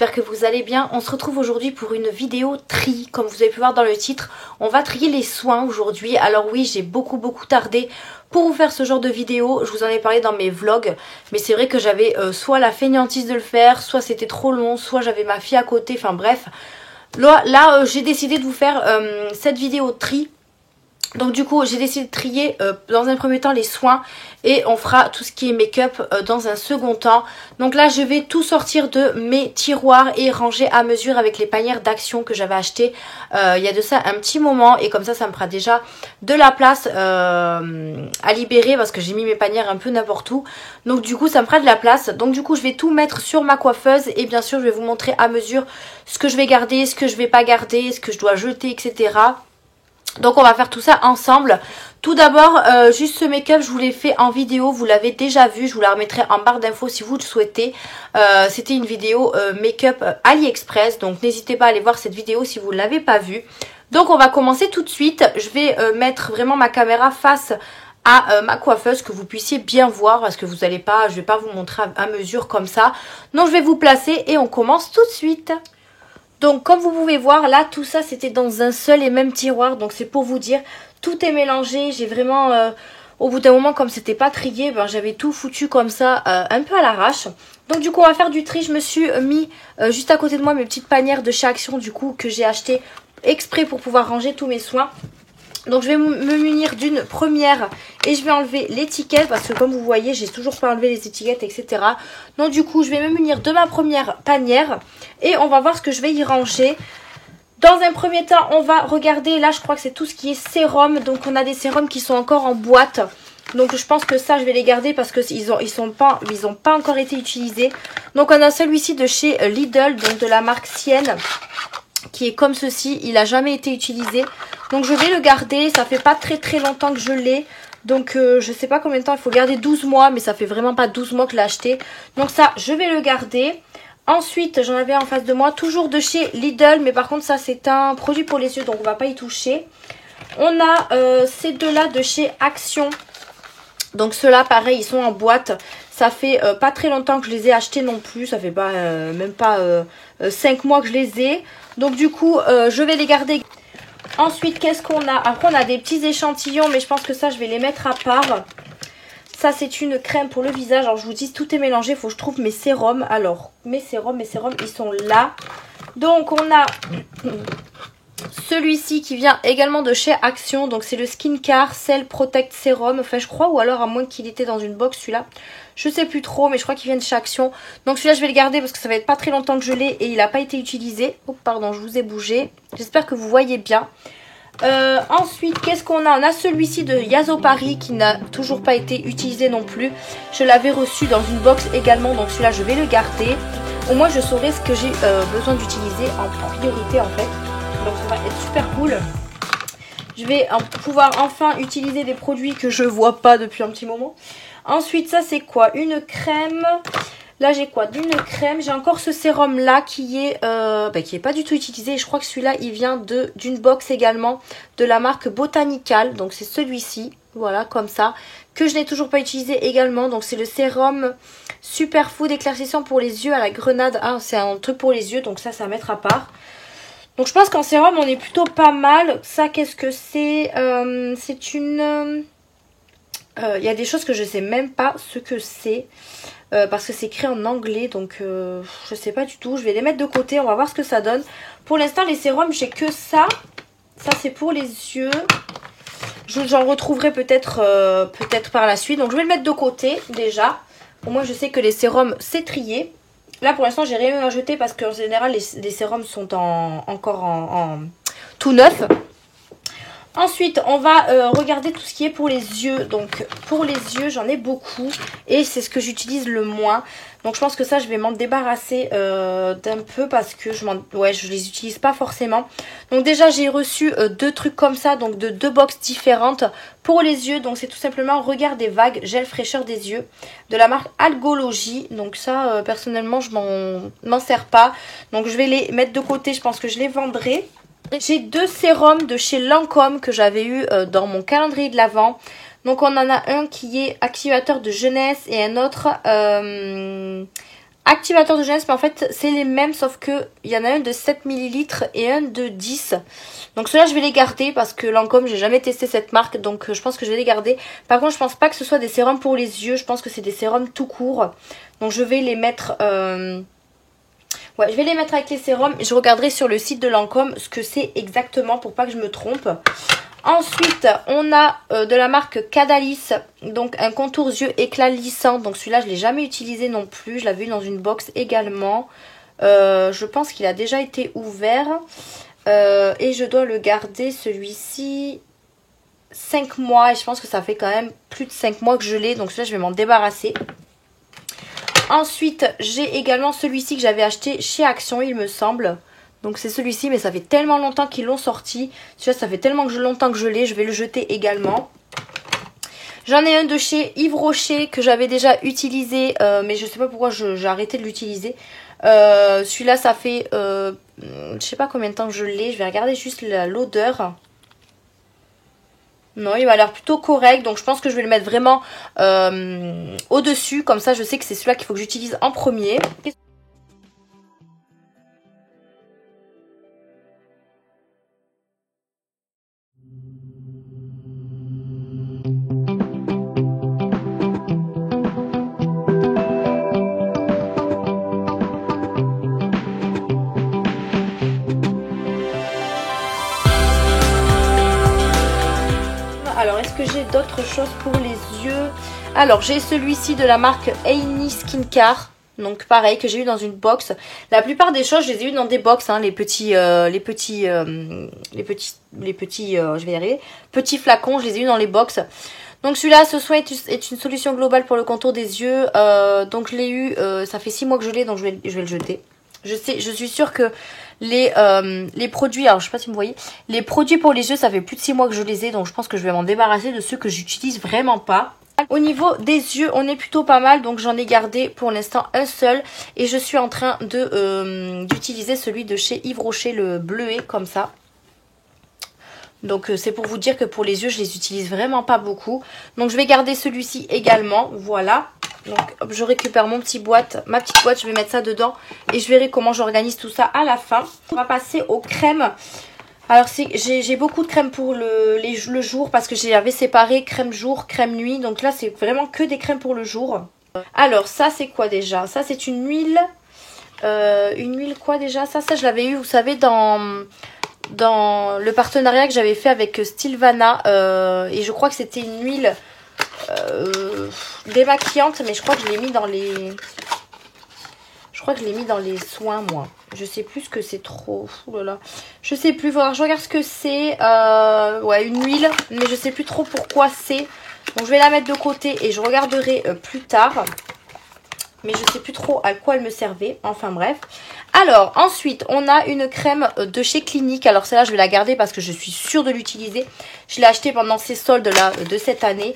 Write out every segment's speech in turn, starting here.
j'espère que vous allez bien. On se retrouve aujourd'hui pour une vidéo tri, comme vous avez pu voir dans le titre. On va trier les soins aujourd'hui. Alors oui, j'ai beaucoup tardé pour vous faire ce genre de vidéo. Je vous en ai parlé dans mes vlogs, mais c'est vrai que j'avais soit la fainéantise de le faire, soit c'était trop long, soit j'avais ma fille à côté, enfin bref. Là j'ai décidé de vous faire cette vidéo tri. Donc du coup j'ai décidé de trier dans un premier temps les soins et on fera tout ce qui est make-up dans un second temps. Donc là je vais tout sortir de mes tiroirs et ranger à mesure avec les panières d'Action que j'avais acheté il y a de ça un petit moment. Et comme ça me fera déjà de la place à libérer parce que j'ai mis mes panières un peu n'importe où. Donc du coup ça me fera de la place. Donc du coup je vais tout mettre sur ma coiffeuse et bien sûr je vais vous montrer à mesure ce que je vais garder, ce que je vais pas garder, ce que je dois jeter, etc. Donc on va faire tout ça ensemble. Tout d'abord, juste ce make-up, je vous l'ai fait en vidéo, vous l'avez déjà vu, je vous la remettrai en barre d'infos si vous le souhaitez. C'était une vidéo make-up AliExpress, donc n'hésitez pas à aller voir cette vidéo si vous ne l'avez pas vue. Donc on va commencer tout de suite. Je vais mettre vraiment ma caméra face à ma coiffeuse, que vous puissiez bien voir, parce que vous allez pas, je vais pas vous montrer à mesure comme ça. Donc je vais vous placer et on commence tout de suite. Donc comme vous pouvez voir là, tout ça c'était dans un seul et même tiroir. Donc c'est pour vous dire, tout est mélangé. J'ai vraiment, au bout d'un moment, comme c'était pas trié, ben, j'avais tout foutu comme ça, un peu à l'arrache. Donc du coup on va faire du tri. Je me suis mis juste à côté de moi mes petites panières de chez Action, du coup, que j'ai acheté exprès pour pouvoir ranger tous mes soins. Donc je vais me munir d'une première et je vais enlever l'étiquette parce que comme vous voyez j'ai toujours pas enlevé les étiquettes, etc. Donc du coup je vais me munir de ma première panière et on va voir ce que je vais y ranger. Dans un premier temps on va regarder, là je crois que c'est tout ce qui est sérum. Donc on a des sérums qui sont encore en boîte. Donc je pense que ça je vais les garder parce que ils ont pas encore été utilisés. Donc on a celui-ci de chez Lidl, donc de la marque Sienne, qui est comme ceci, il n'a jamais été utilisé. Donc je vais le garder, ça fait pas très longtemps que je l'ai. Donc je sais pas combien de temps, il faut garder 12 mois, mais ça fait vraiment pas 12 mois que je l'ai acheté. Donc ça, je vais le garder. Ensuite, j'en avais en face de moi, toujours de chez Lidl, mais par contre ça c'est un produit pour les yeux, donc on va pas y toucher. On a ces deux-là de chez Action. Donc ceux-là, pareil, ils sont en boîte. Ça fait pas très longtemps que je les ai achetés non plus. Ça fait pas même pas 5 mois que je les ai. Donc du coup, je vais les garder. Ensuite, qu'est-ce qu'on a? Après, on a des petits échantillons, mais je pense que ça, je vais les mettre à part. Ça, c'est une crème pour le visage. Alors, je vous dis, tout est mélangé. Il faut que je trouve mes sérums. Alors, mes sérums, ils sont là. Donc, on a celui-ci qui vient également de chez Action. Donc, c'est le Skincare Cell Protect Serum. Enfin, je crois, ou alors à moins qu'il était dans une box, celui-là. Je sais plus trop, mais je crois qu'il vient de chez Action. Donc, celui-là, je vais le garder parce que ça va être pas très longtemps que je l'ai et il n'a pas été utilisé. Oh, pardon, je vous ai bougé. J'espère que vous voyez bien. Ensuite, qu'est-ce qu'on a? On a celui-ci de Yazo Paris qui n'a toujours pas été utilisé non plus. Je l'avais reçu dans une box également, donc celui-là, je vais le garder. Au moins, je saurai ce que j'ai besoin d'utiliser en priorité, en fait. Donc, ça va être super cool. Je vais pouvoir enfin utiliser des produits que je vois pas depuis un petit moment. Ensuite, ça, c'est quoi? Une crème. Là, j'ai quoi? D'une crème. J'ai encore ce sérum là qui est pas du tout utilisé. Je crois que celui-là, il vient d'une box également de la marque Botanical. Donc, c'est celui-ci. Voilà, comme ça. Que je n'ai toujours pas utilisé également. Donc, c'est le sérum Superfood éclaircissant pour les yeux à la grenade. Ah, c'est un truc pour les yeux. Donc, ça à mettre à part. Donc, je pense qu'en sérum, on est plutôt pas mal. Ça, qu'est-ce que c'est? C'est une... Il y a des choses que je sais même pas ce que c'est. Parce que c'est écrit en anglais, donc je sais pas du tout. Je vais les mettre de côté, on va voir ce que ça donne. Pour l'instant, les sérums, j'ai que ça. Ça, c'est pour les yeux. J'en retrouverai peut-être par la suite. Donc, je vais le mettre de côté, déjà. Au moins, je sais que les sérums, c'est trié. Là, pour l'instant, j'ai rien à jeter parce qu'en général, les sérums sont encore en tout neuf. Ensuite, on va regarder tout ce qui est pour les yeux. Donc, pour les yeux, j'en ai beaucoup. Et c'est ce que j'utilise le moins. Donc, je pense que ça, je vais m'en débarrasser d'un peu parce que je les utilise pas forcément. Donc, déjà, j'ai reçu deux trucs comme ça. Donc, de deux box différentes pour les yeux. Donc, c'est tout simplement Regard des Vagues, gel fraîcheur des yeux de la marque Algologie. Donc, ça, personnellement, je m'en sers pas. Donc, je vais les mettre de côté. Je pense que je les vendrai. J'ai deux sérums de chez Lancôme que j'avais eu dans mon calendrier de l'Avent. Donc on en a un qui est activateur de jeunesse et un autre activateur de jeunesse, mais en fait c'est les mêmes sauf que il y en a un de 7 millilitres et un de 10. Donc ceux-là je vais les garder parce que Lancôme j'ai jamais testé cette marque, donc je pense que je vais les garder. Par contre je pense pas que ce soit des sérums pour les yeux, je pense que c'est des sérums tout court. Donc je vais les mettre... Ouais, je vais les mettre avec les sérums. Je regarderai sur le site de Lancôme ce que c'est exactement pour pas que je me trompe. Ensuite, on a de la marque Cadalis, donc un contour yeux éclat lissant. Donc celui-là, je ne l'ai jamais utilisé non plus. Je l'avais eu dans une box également. Je pense qu'il a déjà été ouvert. Et je dois le garder, celui-ci, 5 mois. Et je pense que ça fait quand même plus de 5 mois que je l'ai. Donc celui-là, je vais m'en débarrasser. Ensuite, j'ai également celui-ci que j'avais acheté chez Action, il me semble. Donc c'est celui-ci, mais ça fait tellement longtemps qu'ils l'ont sorti. Celui-là, ça fait tellement longtemps que je l'ai, je vais le jeter également. J'en ai un de chez Yves Rocher que j'avais déjà utilisé, mais je sais pas pourquoi j'ai arrêté de l'utiliser. Celui-là, ça fait, je sais pas combien de temps que je l'ai. Je vais regarder juste l'odeur. Non, il m'a l'air plutôt correct, donc je pense que je vais le mettre vraiment au-dessus. Comme ça, je sais que c'est celui-là qu'il faut que j'utilise en premier. Alors, est-ce que j'ai d'autres choses pour les yeux? Alors, j'ai celui-ci de la marque Aini Skincare. Donc, pareil, que j'ai eu dans une box. La plupart des choses, je les ai eu dans des box. Hein, les petits, je vais y arriver. Petits flacons, je les ai eu dans les box. Donc, celui-là, ce soin est une solution globale pour le contour des yeux. Donc, je l'ai eu, ça fait 6 mois que je l'ai, donc je vais le jeter. Je suis sûre que les produits, alors je sais pas si vous voyez, les produits pour les yeux, ça fait plus de 6 mois que je les ai, donc je pense que je vais m'en débarrasser de ceux que j'utilise vraiment pas. Au niveau des yeux, on est plutôt pas mal, donc j'en ai gardé pour l'instant un seul. Et je suis en train d'utiliser celui de chez Yves Rocher, le bleuet, comme ça. Donc c'est pour vous dire que pour les yeux, je les utilise vraiment pas beaucoup. Donc je vais garder celui-ci également, voilà. Donc hop, je récupère ma petite boîte, je vais mettre ça dedans et je verrai comment j'organise tout ça à la fin. On va passer aux crèmes. Alors j'ai beaucoup de crèmes pour le jour parce que j'avais séparé crème jour, crème nuit. Donc là c'est vraiment que des crèmes pour le jour. Alors ça c'est quoi déjà? Ça c'est une huile. Une huile quoi déjà? Ça je l'avais eu, vous savez, dans le partenariat que j'avais fait avec Stilvana. Et je crois que c'était une huile... démaquillante, mais je crois que je l'ai mis dans les... Je crois que je l'ai mis dans les soins, moi. Je sais plus ce que c'est trop... Ouh là là. Je sais plus, faudra que je regarde ce que c'est. Ouais, une huile, mais je sais plus trop pourquoi c'est. Donc je vais la mettre de côté et je regarderai plus tard. Mais je sais plus trop à quoi elle me servait. Enfin bref. Alors ensuite on a une crème de chez Clinique. Alors celle-là je vais la garder parce que je suis sûre de l'utiliser. Je l'ai achetée pendant ces soldes là de cette année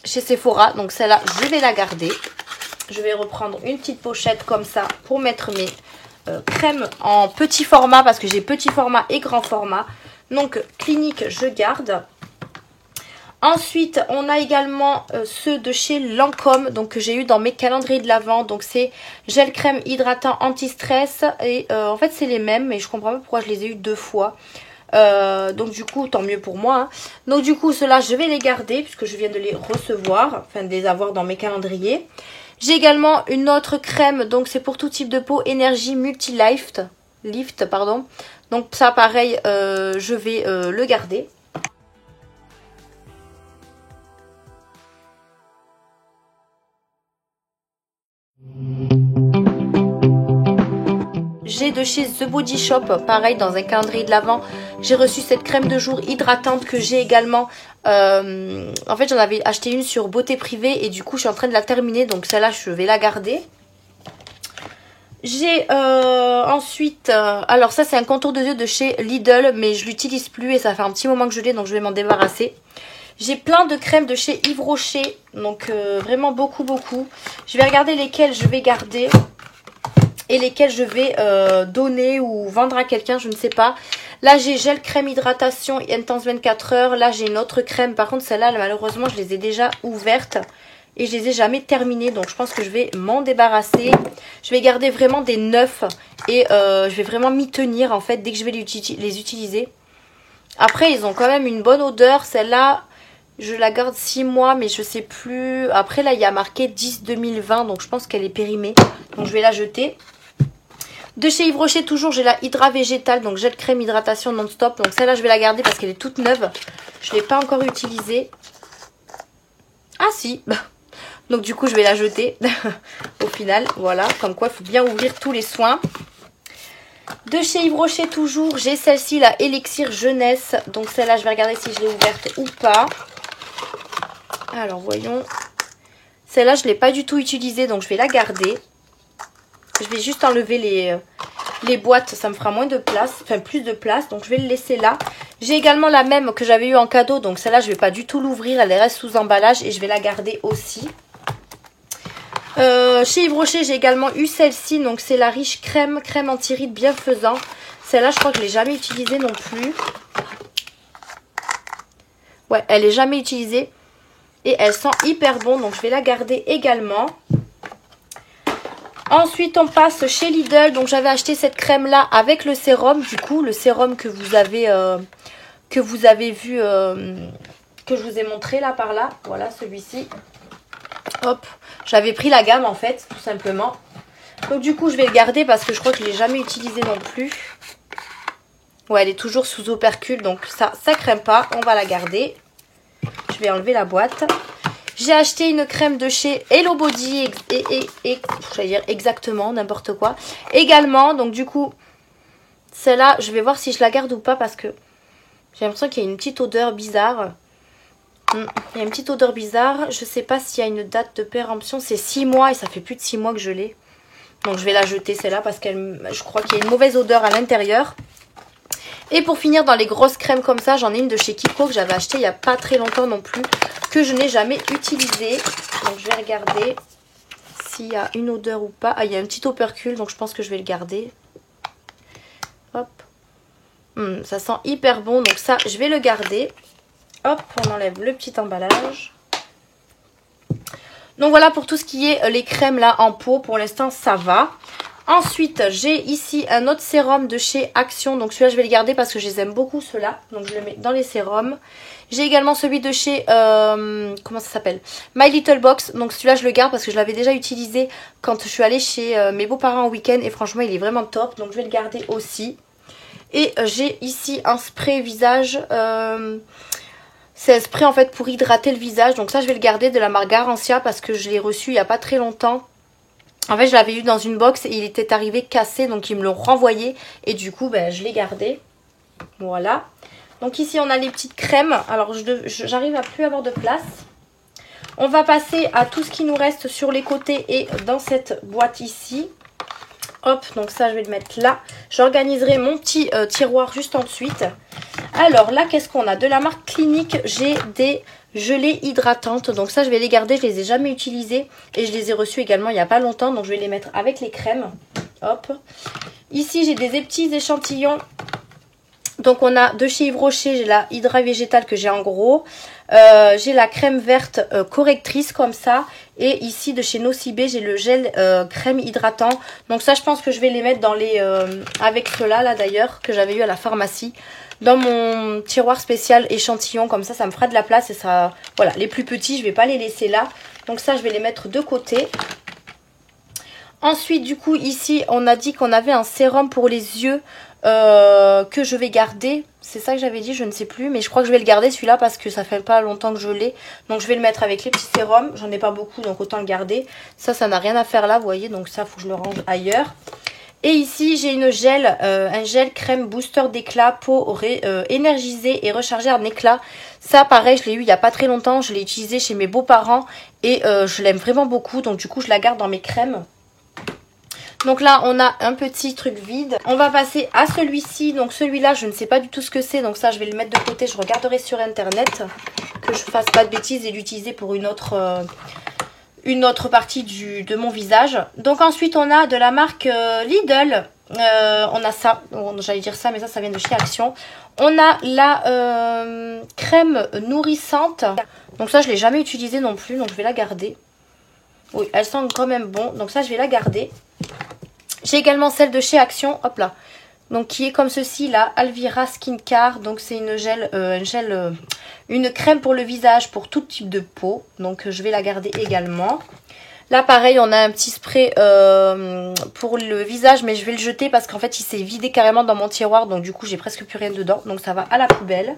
chez Sephora. Donc celle-là je vais la garder. Je vais reprendre une petite pochette comme ça pour mettre mes crèmes en petit format. Parce que j'ai petit format et grand format. Donc Clinique je garde. Ensuite, on a également ceux de chez Lancôme, donc que j'ai eu dans mes calendriers de l'Avent. Donc c'est gel crème hydratant anti-stress. Et en fait c'est les mêmes, mais je comprends pas pourquoi je les ai eu 2 fois. Donc du coup, tant mieux pour moi. Hein. Donc du coup, ceux-là, je vais les garder puisque je viens de les recevoir, enfin de les avoir dans mes calendriers. J'ai également une autre crème, donc c'est pour tout type de peau, Énergie Multi-Lift. Pardon. Donc ça, pareil, je vais le garder. J'ai de chez The Body Shop, pareil dans un calendrier de l'Avent, j'ai reçu cette crème de jour hydratante que j'ai également. En fait j'en avais acheté une sur Beauté Privée et du coup je suis en train de la terminer, donc celle-là je vais la garder. J'ai ensuite, alors ça c'est un contour de yeux de chez Lidl, mais je l'utilise plus et ça fait un petit moment que je l'ai, donc je vais m'en débarrasser. J'ai plein de crèmes de chez Yves Rocher, donc vraiment beaucoup. Je vais regarder lesquelles je vais garder et lesquelles je vais donner ou vendre à quelqu'un, je ne sais pas. Là j'ai gel crème hydratation intense 24 heures. Là j'ai une autre crème, par contre celle-là malheureusement je les ai déjà ouvertes et je les ai jamais terminés. Donc je pense que je vais m'en débarrasser. Je vais garder vraiment des neufs et je vais vraiment m'y tenir en fait dès que je vais les utiliser. Après ils ont quand même une bonne odeur. Celle-là je la garde 6 mois mais je sais plus. Après là il y a marqué 10-2020 donc je pense qu'elle est périmée. Donc je vais la jeter. De chez Yves Rocher toujours j'ai la Hydra Végétale, donc gel crème hydratation non-stop. Donc celle-là je vais la garder parce qu'elle est toute neuve. Je ne l'ai pas encore utilisée. Ah si. Donc du coup je vais la jeter au final. Voilà, comme quoi il faut bien ouvrir tous les soins. De chez Yves Rocher toujours j'ai celle-ci, la Élixir Jeunesse. Donc celle-là je vais regarder si je l'ai ouverte ou pas. Alors voyons. Celle-là je ne l'ai pas du tout utilisée donc je vais la garder. Je vais juste enlever les boîtes, ça me fera moins de place, enfin plus de place, donc je vais le laisser là. J'ai également la même que j'avais eu en cadeau, donc celle-là je ne vais pas du tout l'ouvrir, elle reste sous emballage et je vais la garder aussi. Chez Yves Rocher j'ai également eu celle-ci, donc c'est la riche crème anti-rides bienfaisant. Celle-là je crois que je ne l'ai jamais utilisée non plus. Ouais, elle n'est jamais utilisée et elle sent hyper bon, donc je vais la garder également. Ensuite, on passe chez Lidl. Donc, j'avais acheté cette crème-là avec le sérum. Du coup, le sérum que vous avez vu, que je vous ai montré là par là. Voilà, celui-ci. Hop, j'avais pris la gamme en fait, tout simplement. Donc, du coup, je vais le garder parce que je crois que je ne l'ai jamais utilisé non plus. Ouais, elle est toujours sous opercule. Donc, ça crème pas. On va la garder. Je vais enlever la boîte. J'ai acheté une crème de chez Hello Body et j'allais dire exactement n'importe quoi. Également, donc du coup, celle-là, je vais voir si je la garde ou pas parce que j'ai l'impression qu'il y a une petite odeur bizarre. Il y a une petite odeur bizarre. Je sais pas s'il y a une date de péremption. C'est 6 mois et ça fait plus de 6 mois que je l'ai. Donc je vais la jeter celle-là parce je crois qu'il y a une mauvaise odeur à l'intérieur. Et pour finir, dans les grosses crèmes comme ça, j'en ai une de chez Kiko que j'avais acheté il n'y a pas très longtemps non plus, que je n'ai jamais utilisée. Donc je vais regarder s'il y a une odeur ou pas. Ah, il y a un petit opercule, donc je pense que je vais le garder. Hop. Ça sent hyper bon, donc ça, je vais le garder. Hop, on enlève le petit emballage. Donc voilà pour tout ce qui est les crèmes là en pot. Pour l'instant, ça va. Ensuite, j'ai ici un autre sérum de chez Action. Donc celui-là, je vais le garder parce que je les aime beaucoup, ceux-là. Donc je le mets dans les sérums. J'ai également celui de chez, comment ça s'appelle, My Little Box. Donc celui-là, je le garde parce que je l'avais déjà utilisé quand je suis allée chez mes beaux-parents en week-end. Et franchement, il est vraiment top. Donc je vais le garder aussi. Et j'ai ici un spray visage. C'est un spray en fait pour hydrater le visage. Donc ça, je vais le garder de la marque Garancia parce que je l'ai reçu il n'y a pas très longtemps. En fait, je l'avais eu dans une box et il était arrivé cassé, donc ils me l'ont renvoyé. Et du coup, ben, je l'ai gardé. Voilà. Donc ici, on a les petites crèmes. Alors, j'arrive à plus avoir de place. On va passer à tout ce qui nous reste sur les côtés et dans cette boîte ici. Hop, donc ça, je vais le mettre là. J'organiserai mon petit tiroir juste ensuite. Alors là, qu'est-ce qu'on a? De la marque Clinique, j'ai des gelées hydratantes. Donc ça, je vais les garder. Je les ai jamais utilisées. Et je les ai reçues également il n'y a pas longtemps. Donc je vais les mettre avec les crèmes. Hop. Ici, j'ai des petits échantillons. Donc on a de chez Yves Rocher, j'ai la Hydra Végétale que j'ai en gros. J'ai la crème verte correctrice comme ça. Et ici de chez Nocibé, j'ai le gel crème hydratant. Donc ça, je pense que je vais les mettre dans les avec ceux-là là d'ailleurs que j'avais eu à la pharmacie. Dans mon tiroir spécial échantillon, comme ça me fera de la place et ça, voilà, les plus petits, je vais pas les laisser là. Donc ça, je vais les mettre de côté. Ensuite, du coup, ici, on a dit qu'on avait un sérum pour les yeux que je vais garder. C'est ça que j'avais dit, je ne sais plus, mais je crois que je vais le garder celui-là parce que ça fait pas longtemps que je l'ai. Donc je vais le mettre avec les petits sérums. J'en ai pas beaucoup, donc autant le garder. Ça n'a rien à faire là, vous voyez, donc ça, faut que je le range ailleurs. Et ici, j'ai un gel crème booster d'éclat, peau énergisée et rechargée en éclat. Ça, pareil, je l'ai eu il n'y a pas très longtemps. Je l'ai utilisé chez mes beaux-parents et je l'aime vraiment beaucoup. Donc, du coup, je la garde dans mes crèmes. Donc là, on a un petit truc vide. On va passer à celui-ci. Donc, celui-là, je ne sais pas du tout ce que c'est. Donc, ça, je vais le mettre de côté. Je regarderai sur Internet que je fasse pas de bêtises et l'utiliser pour une autre partie de mon visage. Donc ensuite on a de la marque Lidl, on a ça, j'allais dire ça mais ça vient de chez Action. On a la crème nourrissante, donc ça je l'ai jamais utilisée non plus, donc je vais la garder. Oui, elles sentent quand même bon. Donc ça, je vais la garder. J'ai également celle de chez Action. Hop là. Donc qui est comme ceci là. Alvira Skincare. Donc c'est une crème pour le visage pour tout type de peau. Donc je vais la garder également. Là pareil, on a un petit spray pour le visage. Mais je vais le jeter parce qu'en fait il s'est vidé carrément dans mon tiroir. Donc du coup j'ai presque plus rien dedans. Donc ça va à la poubelle.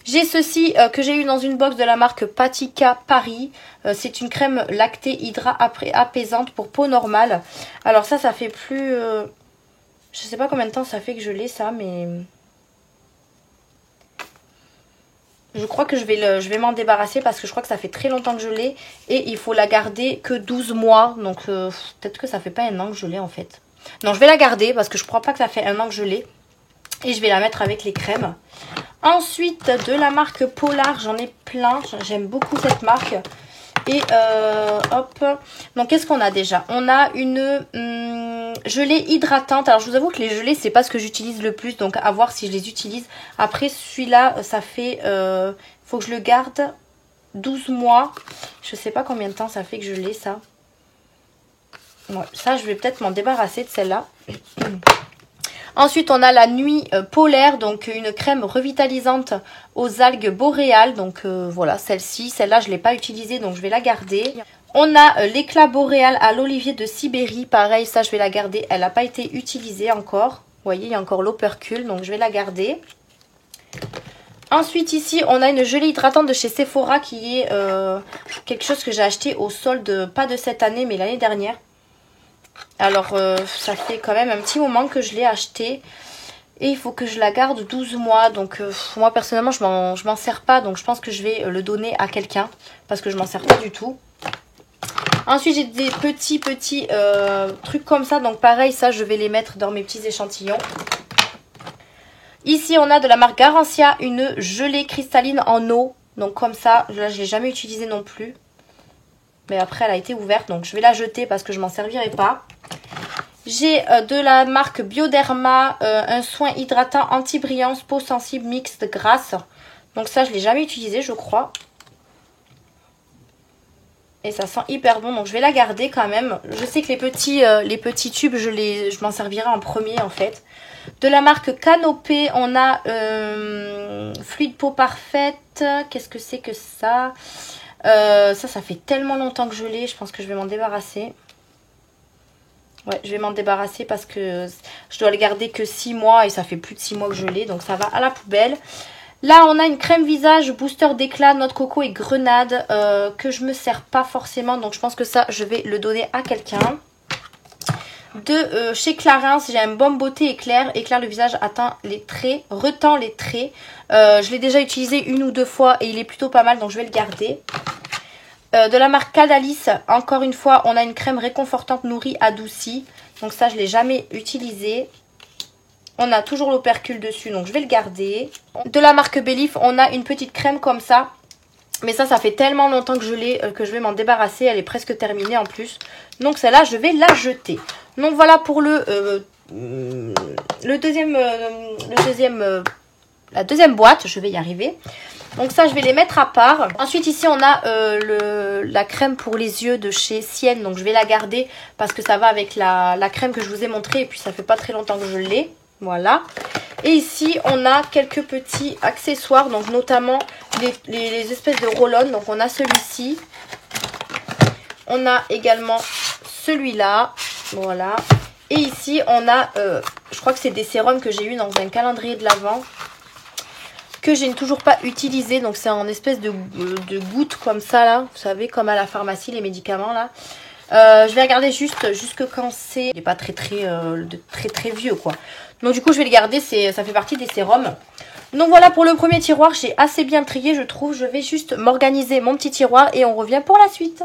J'ai ceci que j'ai eu dans une box de la marque Patika Paris. C'est une crème lactée hydra apaisante pour peau normale. Alors ça fait plus... je sais pas combien de temps ça fait que je l'ai ça, mais... Je crois que je vais m'en débarrasser parce que je crois que ça fait très longtemps que je l'ai. Et il faut la garder que 12 mois. Donc peut-être que ça fait pas un an que je l'ai en fait. Non, je vais la garder parce que je crois pas que ça fait un an que je l'ai. Et je vais la mettre avec les crèmes. Ensuite, de la marque Polar, j'en ai plein. J'aime beaucoup cette marque. Et hop. Donc, qu'est-ce qu'on a déjà? On a une gelée hydratante. Alors, je vous avoue que les gelées, c'est pas ce que j'utilise le plus. Donc, à voir si je les utilise. Après, celui-là, ça fait... faut que je le garde 12 mois. Je sais pas combien de temps ça fait que je l'ai, ça. Ouais, ça, je vais peut-être m'en débarrasser de celle-là. Ensuite, on a la nuit polaire, donc une crème revitalisante aux algues boréales. Donc voilà, celle-ci. Celle-là, je ne l'ai pas utilisée, donc je vais la garder. On a l'éclat boréal à l'olivier de Sibérie. Pareil, ça, je vais la garder. Elle n'a pas été utilisée encore. Vous voyez, il y a encore l'opercule, donc je vais la garder. Ensuite, ici, on a une gelée hydratante de chez Sephora qui est quelque chose que j'ai acheté au solde, pas de cette année, mais l'année dernière. Alors, ça fait quand même un petit moment que je l'ai acheté. Et il faut que je la garde 12 mois. Donc, moi, personnellement, je m'en sers pas. Donc, je pense que je vais le donner à quelqu'un. Parce que je m'en sers pas du tout. Ensuite, j'ai des petits trucs comme ça. Donc, pareil, ça, je vais les mettre dans mes petits échantillons. Ici, on a de la marque Garancia une gelée cristalline en eau. Donc, comme ça, là, je l'ai jamais utilisée non plus. Mais après, elle a été ouverte. Donc, je vais la jeter parce que je m'en servirai pas. J'ai de la marque Bioderma un soin hydratant anti-brillance peau sensible mixte grasse. Donc ça, je ne l'ai jamais utilisé, je crois. Et ça sent hyper bon. Donc, je vais la garder quand même. Je sais que les petits tubes, je m'en servirai en premier, en fait. De la marque Canopée, on a Fluide Peau Parfaite. Qu'est-ce que c'est que ça ? Ça fait tellement longtemps que je l'ai, je pense que je vais m'en débarrasser. Ouais, je vais m'en débarrasser parce que je dois le garder que 6 mois et ça fait plus de 6 mois que je l'ai, donc ça va à la poubelle. Là, on a une crème visage booster d'éclat, noix de coco et grenade que je me sers pas forcément, donc je pense que ça, je vais le donner à quelqu'un. De chez Clarins, j'ai un baume beauté éclair le visage, atteint les traits, retend les traits. Je l'ai déjà utilisé 1 ou 2 fois et il est plutôt pas mal, donc je vais le garder. De la marque Cadalis, encore une fois, on a une crème réconfortante nourrie adoucie. Donc ça, je ne l'ai jamais utilisé. On a toujours l'opercule dessus, donc je vais le garder. De la marque Belif, on a une petite crème comme ça. Mais ça fait tellement longtemps que je l'ai que je vais m'en débarrasser. Elle est presque terminée en plus. Donc celle-là, je vais la jeter. Donc voilà pour la deuxième boîte. Je vais y arriver. Donc ça, je vais les mettre à part. Ensuite, ici, on a la crème pour les yeux de chez Sienne. Donc je vais la garder parce que ça va avec la crème que je vous ai montrée. Et puis, ça fait pas très longtemps que je l'ai. Voilà. Et ici, on a quelques petits accessoires. Donc notamment les espèces de roll-on. Donc on a celui-ci. On a également celui-là. Voilà. Et ici, on a, je crois que c'est des sérums que j'ai eu dans un calendrier de l'Avent. Que je n'ai toujours pas utilisé. Donc c'est en espèce de gouttes comme ça là. Vous savez, comme à la pharmacie, les médicaments là. Je vais regarder jusque quand c'est. Il n'est pas très vieux quoi. Donc du coup je vais le garder. Ça fait partie des sérums. Donc voilà pour le premier tiroir. J'ai assez bien trié je trouve. Je vais juste m'organiser mon petit tiroir et on revient pour la suite.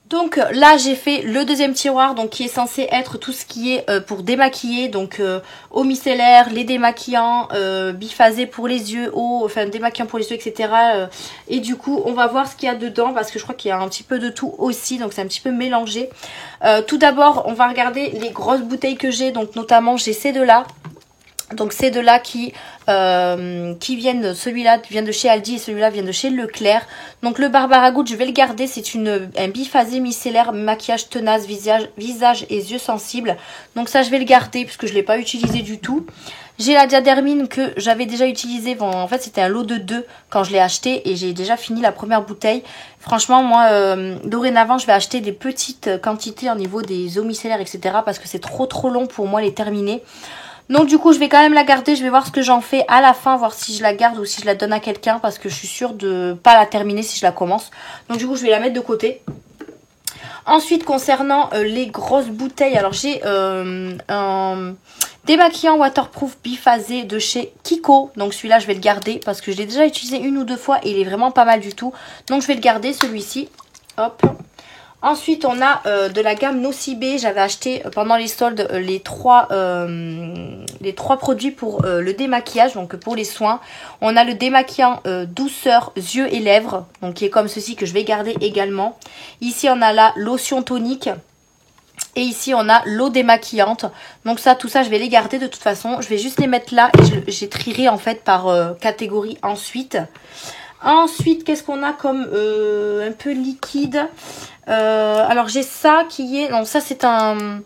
Donc là j'ai fait le deuxième tiroir donc qui est censé être tout ce qui est pour démaquiller, donc eau micellaire, les démaquillants, biphasé pour les yeux, enfin démaquillant pour les yeux etc. Et du coup on va voir ce qu'il y a dedans parce que je crois qu'il y a un petit peu de tout aussi, donc c'est un petit peu mélangé. Tout d'abord on va regarder les grosses bouteilles que j'ai, donc notamment j'ai ces deux là. Donc ces deux-là qui viennent, celui-là vient de chez Aldi et celui-là vient de chez Leclerc. Donc le Barbara Good, je vais le garder, c'est un biphasé micellaire, maquillage tenace, visage et yeux sensibles. Donc ça je vais le garder puisque je ne l'ai pas utilisé du tout. J'ai la Diadermine que j'avais déjà utilisée, bon, en fait c'était un lot de 2 quand je l'ai acheté et j'ai déjà fini la première bouteille. Franchement moi dorénavant je vais acheter des petites quantités au niveau des eaux micellaires etc. parce que c'est trop long pour moi les terminer. Donc du coup je vais quand même la garder, je vais voir ce que j'en fais à la fin, voir si je la garde ou si je la donne à quelqu'un parce que je suis sûre de pas la terminer si je la commence. Donc du coup je vais la mettre de côté. Ensuite concernant les grosses bouteilles, alors j'ai un démaquillant waterproof biphasé de chez Kiko. Donc celui-là je vais le garder parce que je l'ai déjà utilisé 1 ou 2 fois et il est vraiment pas mal du tout. Donc je vais le garder celui-ci. Hop. Ensuite, on a de la gamme Nocibé. J'avais acheté pendant les soldes les trois produits pour le démaquillage, donc pour les soins. On a le démaquillant douceur yeux et lèvres, donc qui est comme ceci que je vais garder également. Ici, on a la lotion tonique. Et ici, on a l'eau démaquillante. Donc ça, tout ça, je vais les garder de toute façon. Je vais juste les mettre là et je les trierai en fait par catégorie ensuite. Ensuite, qu'est-ce qu'on a comme un peu liquide? Alors j'ai ça qui est... Non, ça c'est un... Vous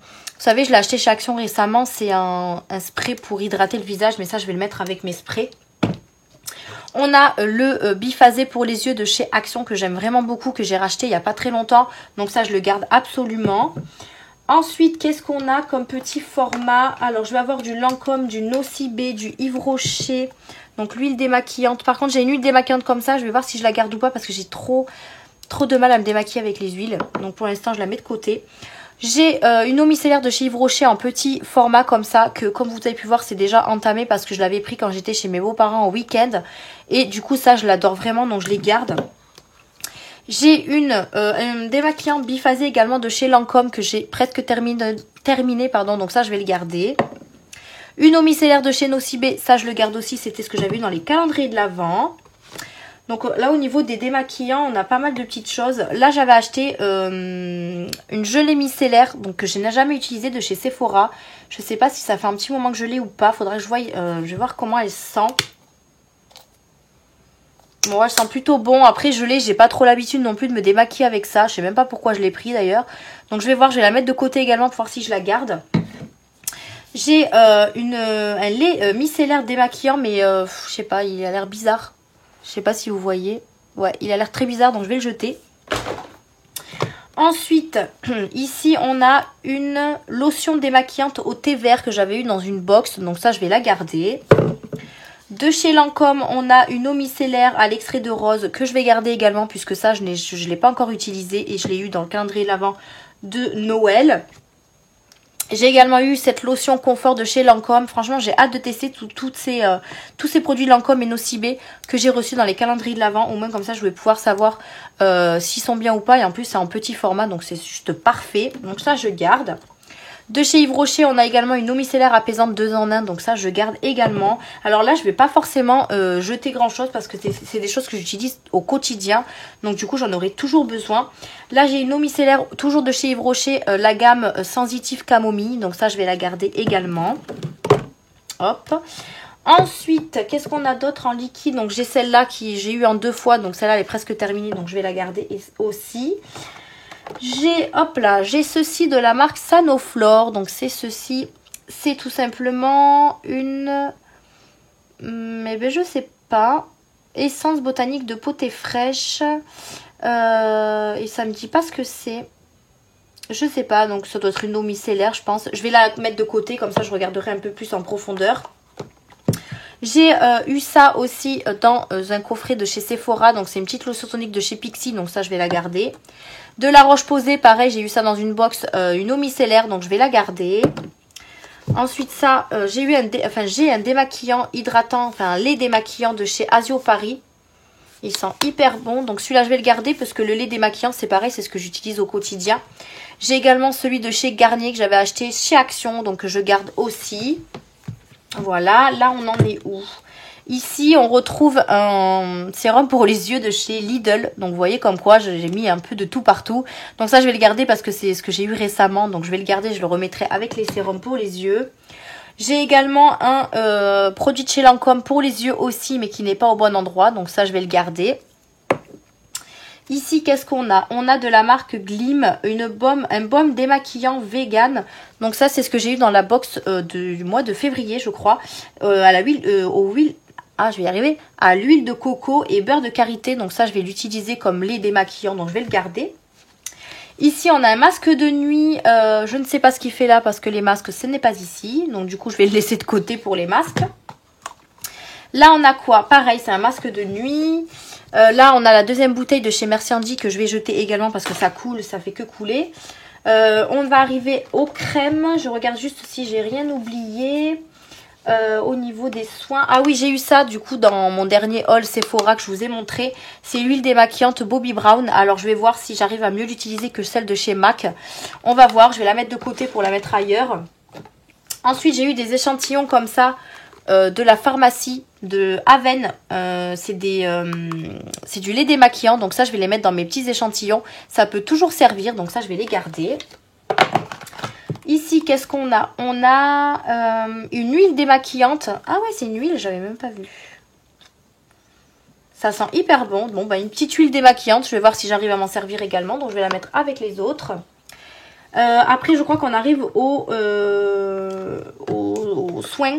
savez, je l'ai acheté chez Action récemment. C'est un spray pour hydrater le visage. Mais ça, je vais le mettre avec mes sprays. On a le biphasé pour les yeux de chez Action que j'aime vraiment beaucoup. Que j'ai racheté il n'y a pas très longtemps. Donc ça, je le garde absolument. Ensuite, qu'est-ce qu'on a comme petit format? Alors, je vais avoir du Lancôme, du Nocibé, du Yves Rocher. Donc, l'huile démaquillante. Par contre, j'ai une huile démaquillante comme ça. Je vais voir si je la garde ou pas parce que j'ai trop de mal à me démaquiller avec les huiles. Donc, pour l'instant, je la mets de côté. J'ai une eau micellaire de chez Yves Rocher en petit format comme ça. Que, comme vous avez pu voir, c'est déjà entamé parce que je l'avais pris quand j'étais chez mes beaux-parents en week-end. Et du coup, ça, je l'adore vraiment. Donc, je les garde. J'ai un démaquillant biphasé également de chez Lancôme que j'ai presque terminé, pardon, donc ça je vais le garder. Une eau micellaire de chez Nocibé, ça je le garde aussi, c'était ce que j'avais eu dans les calendriers de l'Avent. Donc là au niveau des démaquillants, on a pas mal de petites choses. Là j'avais acheté une gelée micellaire donc que je n'ai jamais utilisée de chez Sephora. Je sais pas si ça fait un petit moment que je l'ai ou pas, faudrait que je voie, je vais voir comment elle sent. Bon, elle sent plutôt bon. Après, j'ai pas trop l'habitude non plus de me démaquiller avec ça. Je sais même pas pourquoi je l'ai pris d'ailleurs. Donc, je vais voir, je vais la mettre de côté également pour voir si je la garde. J'ai un lait micellaire démaquillant, mais je sais pas, il a l'air bizarre. Je sais pas si vous voyez. Ouais, il a l'air très bizarre, donc je vais le jeter. Ensuite, ici, on a une lotion démaquillante au thé vert que j'avais eu dans une box. Donc ça, je vais la garder. De chez Lancôme, on a une eau micellaire à l'extrait de rose que je vais garder également puisque ça, je ne l'ai pas encore utilisé et je l'ai eu dans le calendrier l'Avent de Noël. J'ai également eu cette lotion confort de chez Lancôme. Franchement, j'ai hâte de tester tous ces produits Lancôme et Nocibé que j'ai reçus dans les calendriers de l'Avent. Au moins, comme ça, je vais pouvoir savoir s'ils sont bien ou pas. Et en plus, c'est en petit format, donc c'est juste parfait. Donc ça, je garde. De chez Yves Rocher, on a également une eau micellaire apaisante 2 en 1. Donc ça, je garde également. Alors là, je vais pas forcément jeter grand chose parce que c'est des choses que j'utilise au quotidien. Donc du coup, j'en aurai toujours besoin. Là, j'ai une eau micellaire toujours de chez Yves Rocher, la gamme sensitive camomille. Donc ça, je vais la garder également. Hop. Ensuite, qu'est-ce qu'on a d'autre en liquide? Donc j'ai celle-là qui j'ai eu en 2 fois. Donc celle-là, elle est presque terminée. Donc je vais la garder aussi. J'ai ceci de la marque Sanoflore. Donc c'est ceci. C'est tout simplement une... Mais ben, je sais pas. Essence botanique de potée fraîche. Et ça me dit pas ce que c'est. Je sais pas. Donc ça doit être une eau micellaire je pense. Je vais la mettre de côté. Comme ça je regarderai un peu plus en profondeur. J'ai eu ça aussi dans un coffret de chez Sephora. Donc c'est une petite lotion tonique de chez Pixi. Donc ça je vais la garder. De la Roche-Posay, pareil, j'ai eu ça dans une box, une eau micellaire, donc je vais la garder. Ensuite, ça, j'ai un démaquillant hydratant, enfin un lait démaquillant de chez Asio Paris. Il sent hyper bon, donc celui-là, je vais le garder parce que le lait démaquillant, c'est pareil, c'est ce que j'utilise au quotidien. J'ai également celui de chez Garnier que j'avais acheté chez Action, donc je garde aussi. Voilà, là, on en est où ? Ici, on retrouve un sérum pour les yeux de chez Lidl. Donc, vous voyez comme quoi, j'ai mis un peu de tout partout. Donc, ça, je vais le garder parce que c'est ce que j'ai eu récemment. Donc, je vais le garder, je le remettrai avec les sérums pour les yeux. J'ai également un produit de chez Lancôme pour les yeux aussi, mais qui n'est pas au bon endroit. Donc ça, je vais le garder. Ici, qu'est-ce qu'on a? On a de la marque Glim, un baume démaquillant vegan. Donc ça, c'est ce que j'ai eu dans la box du mois de février, je crois. À la huile, je vais y arriver. À l'huile de coco et beurre de karité. Donc ça, je vais l'utiliser comme lait démaquillant. Donc je vais le garder. Ici, on a un masque de nuit. Je ne sais pas ce qu'il fait là parce que les masques, ce n'est pas ici. Donc du coup, je vais le laisser de côté pour les masques. Là, on a quoi? Pareil, c'est un masque de nuit. Là, on a la deuxième bouteille de chez Merci Andy que je vais jeter également parce que ça coule, ça fait que couler. On va arriver aux crèmes. Je regarde juste si j'ai rien oublié. Au niveau des soins. Ah oui, j'ai eu ça du coup dans mon dernier haul Sephora que je vous ai montré. C'est l'huile démaquillante Bobbi Brown. Alors, je vais voir si j'arrive à mieux l'utiliser que celle de chez MAC. On va voir. Je vais la mettre de côté pour la mettre ailleurs. Ensuite, j'ai eu des échantillons comme ça. De la pharmacie de Aven, c'est du lait démaquillant, donc ça je vais les mettre dans mes petits échantillons, ça peut toujours servir, donc ça je vais les garder. Ici qu'est-ce qu'on a? On a une huile démaquillante, ah ouais c'est une huile, j'avais même pas vu. Ça sent hyper bon, bon bah une petite huile démaquillante, je vais voir si j'arrive à m'en servir également, donc je vais la mettre avec les autres. Après je crois qu'on arrive aux soins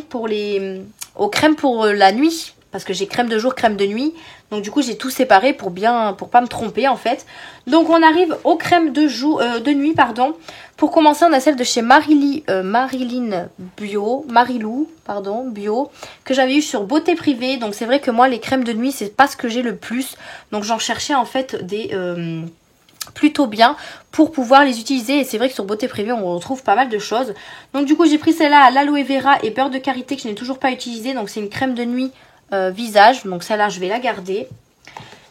aux crèmes pour la nuit, parce que j'ai crème de jour, crème de nuit, donc du coup j'ai tout séparé pour pas me tromper en fait. Donc on arrive aux crèmes de nuit pardon. Pour commencer, on a celle de chez Marilyn Bio, que j'avais eu sur Beauté Privée. Donc c'est vrai que moi les crèmes de nuit c'est pas ce que j'ai le plus, donc j'en cherchais en fait des plutôt bien pour pouvoir les utiliser, et c'est vrai que sur Beauté Privée on retrouve pas mal de choses. Donc du coup j'ai pris celle-là à l'aloe vera et beurre de karité que je n'ai toujours pas utilisée, donc c'est une crème de nuit visage, donc celle-là je vais la garder.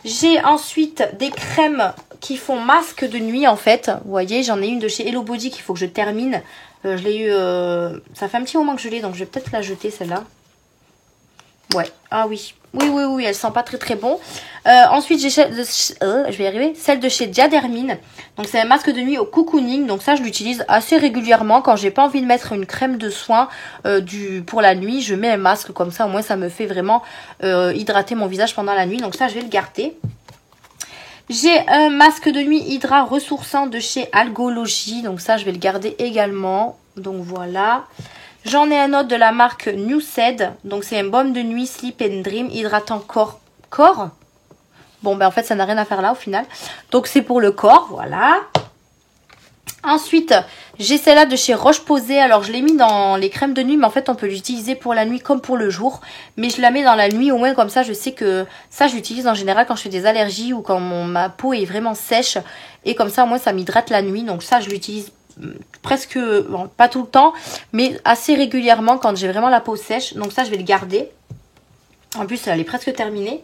J'ai ensuite des crèmes qui font masque de nuit en fait, vous voyez j'en ai une de chez Hello Body qu'il faut que je termine, je l'ai eu, ça fait un petit moment que je l'ai, donc je vais peut-être la jeter celle-là. Ouais, ah oui, oui, elle sent pas très bon. Ensuite, j'ai je vais y arriver, celle de chez Diadermine. Donc, c'est un masque de nuit au cocooning. Donc, ça, je l'utilise assez régulièrement. Quand j'ai pas envie de mettre une crème de soin pour la nuit, je mets un masque comme ça. Au moins, ça me fait vraiment hydrater mon visage pendant la nuit. Donc, ça, je vais le garder. J'ai un masque de nuit Hydra ressourçant de chez Algology. Donc, ça, je vais le garder également. Donc, voilà. J'en ai un autre de la marque Newsed. Donc c'est un baume de nuit Sleep and Dream hydratant corps. Bon ben en fait ça n'a rien à faire là au final. Donc c'est pour le corps, voilà. Ensuite j'ai celle-là de chez Roche-Posay. Alors je l'ai mis dans les crèmes de nuit, mais en fait on peut l'utiliser pour la nuit comme pour le jour. Mais je la mets dans la nuit au moins, comme ça je sais que ça je l'utilise en général quand je fais des allergies ou quand ma peau est vraiment sèche. Et comme ça au moins ça m'hydrate la nuit. Donc ça je l'utilise presque, bon, pas tout le temps, mais assez régulièrement quand j'ai vraiment la peau sèche. Donc ça je vais le garder. En plus elle est presque terminée.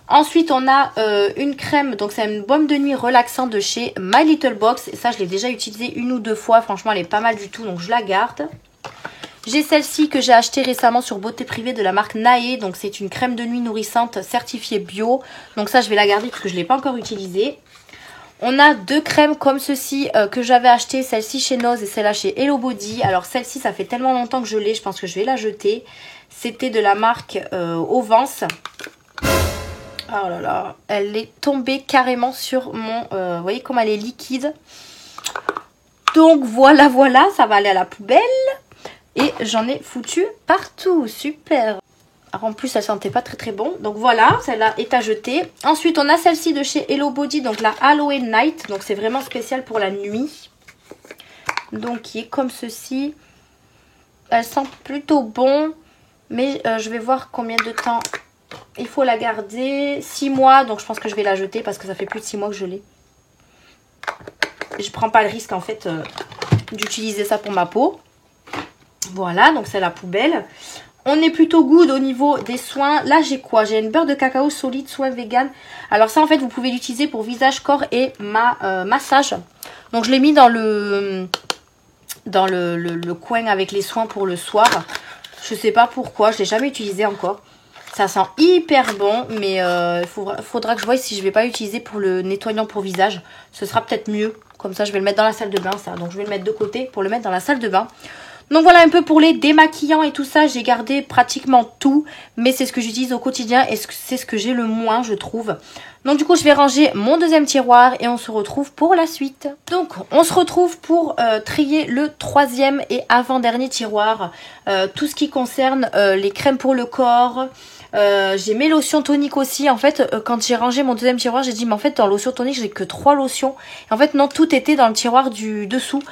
Ensuite on a une crème, donc c'est une baume de nuit relaxant de chez My Little Box. Et ça je l'ai déjà utilisée une ou deux fois, franchement elle est pas mal du tout, donc je la garde. J'ai celle-ci que j'ai achetée récemment sur Beauté Privée de la marque Nae. Donc c'est une crème de nuit nourrissante certifiée bio. Donc ça je vais la garder parce que je ne l'ai pas encore utilisée. On a deux crèmes comme ceci que j'avais acheté, celle-ci chez Noz et celle-là chez Hello Body. Alors celle-ci ça fait tellement longtemps que je l'ai, je pense que je vais la jeter. C'était de la marque Ovance. Oh là là, elle est tombée carrément sur mon... vous voyez comme elle est liquide. Donc voilà, ça va aller à la poubelle. Et j'en ai foutu partout, super. Alors en plus elle sentait pas très bon. Donc voilà, celle-là est à jeter. Ensuite on a celle-ci de chez Hello Body, donc la Halloween Night. Donc c'est vraiment spécial pour la nuit. Donc qui est comme ceci. Elle sent plutôt bon. Mais je vais voir combien de temps il faut la garder. 6 mois, donc je pense que je vais la jeter parce que ça fait plus de 6 mois que je l'ai. Je prends pas le risque en fait d'utiliser ça pour ma peau. Voilà, donc c'est la poubelle. On est plutôt good au niveau des soins. Là, j'ai quoi? J'ai une beurre de cacao solide, soin vegan. Alors ça, en fait, vous pouvez l'utiliser pour visage, corps et massage. Donc, je l'ai mis dans le coin avec les soins pour le soir. Je sais pas pourquoi, je l'ai jamais utilisé encore. Ça sent hyper bon, mais faudra que je voie si je vais pas l'utiliser pour le nettoyant pour visage. Ce sera peut-être mieux. Comme ça, je vais le mettre dans la salle de bain, ça. Donc, je vais le mettre de côté pour le mettre dans la salle de bain. Donc voilà un peu pour les démaquillants et tout ça, j'ai gardé pratiquement tout, mais c'est ce que j'utilise au quotidien et c'est ce que j'ai le moins je trouve. Donc du coup je vais ranger mon deuxième tiroir et on se retrouve pour la suite. Donc on se retrouve pour trier le troisième et avant-dernier tiroir. Tout ce qui concerne les crèmes pour le corps. J'ai mes lotions toniques aussi. En fait quand j'ai rangé mon deuxième tiroir j'ai dit mais en fait dans lotions toniques j'ai que 3 lotions. Et en fait non, tout était dans le tiroir du dessous.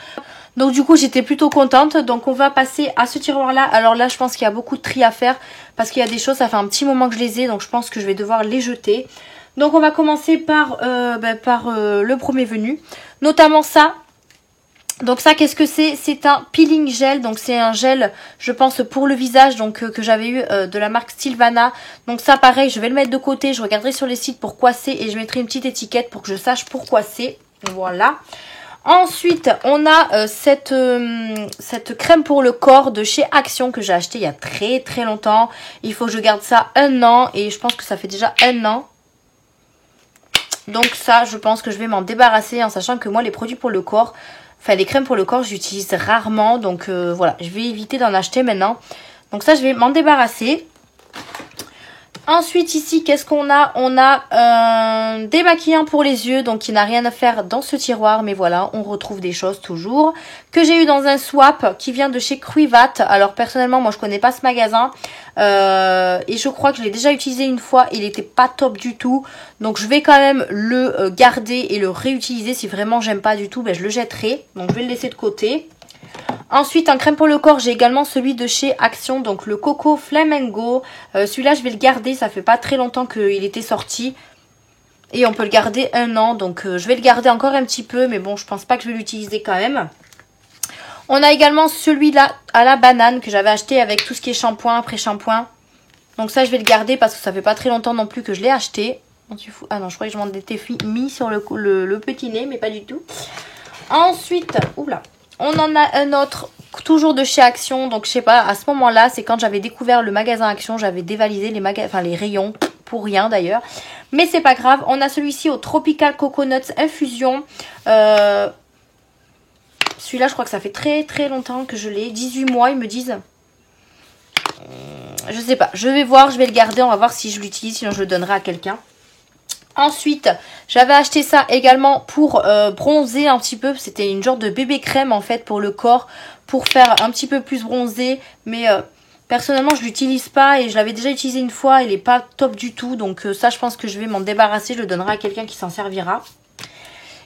Donc du coup j'étais plutôt contente. Donc on va passer à ce tiroir là. Alors là je pense qu'il y a beaucoup de tri à faire. Parce qu'il y a des choses, ça fait un petit moment que je les ai. Donc je pense que je vais devoir les jeter. Donc on va commencer par le premier venu. Notamment ça. Donc ça qu'est-ce que c'est? C'est un peeling gel. Donc c'est un gel je pense pour le visage. Donc que j'avais eu de la marque Sylvana. Donc ça pareil je vais le mettre de côté. Je regarderai sur les sites pourquoi c'est. Et je mettrai une petite étiquette pour que je sache pourquoi c'est. Voilà. Ensuite, on a cette crème pour le corps de chez Action que j'ai acheté il y a très très longtemps. Il faut que je garde ça 1 an et je pense que ça fait déjà 1 an. Donc ça, je pense que je vais m'en débarrasser en sachant que moi, les produits pour le corps, enfin les crèmes pour le corps, j'utilise rarement. Donc voilà, je vais éviter d'en acheter maintenant. Donc ça, je vais m'en débarrasser. Ensuite ici qu'est-ce qu'on a? On a un démaquillant pour les yeux, donc il n'a rien à faire dans ce tiroir, mais voilà, on retrouve des choses toujours. Que j'ai eu dans un swap qui vient de chez Cruivat. Alors personnellement moi je connais pas ce magasin et je crois que je l'ai déjà utilisé une fois, il était pas top du tout. Donc je vais quand même le garder et le réutiliser. Si vraiment j'aime pas du tout, ben, je le jetterai. Donc je vais le laisser de côté. Ensuite, en crème pour le corps, j'ai également celui de chez Action, donc le Coco Flamingo. Celui-là, je vais le garder, ça fait pas très longtemps qu'il était sorti. Et on peut le garder 1 an, donc je vais le garder encore un petit peu, mais bon, je pense pas que je vais l'utiliser quand même. On a également celui-là à la banane que j'avais acheté avec tout ce qui est shampoing, après-shampoing. Donc ça, je vais le garder parce que ça fait pas très longtemps non plus que je l'ai acheté. Ah non, je croyais que je m'en étais mis sur le petit nez, mais pas du tout. Ensuite, oula. On en a un autre, toujours de chez Action. Donc, je sais pas, à ce moment-là, c'est quand j'avais découvert le magasin Action. J'avais dévalisé les rayons, pour rien d'ailleurs. Mais c'est pas grave. On a celui-ci au Tropical Coconuts Infusion. Celui-là, je crois que ça fait très très longtemps que je l'ai. 18 mois, ils me disent. Je sais pas. Je vais voir, je vais le garder. On va voir si je l'utilise. Sinon, je le donnerai à quelqu'un. Ensuite, j'avais acheté ça également pour bronzer un petit peu. C'était une genre de bébé crème en fait pour le corps. Pour faire un petit peu plus bronzer. Mais personnellement, je l'utilise pas. Et je l'avais déjà utilisé une fois. Il est pas top du tout. Donc ça, je pense que je vais m'en débarrasser. Je le donnerai à quelqu'un qui s'en servira.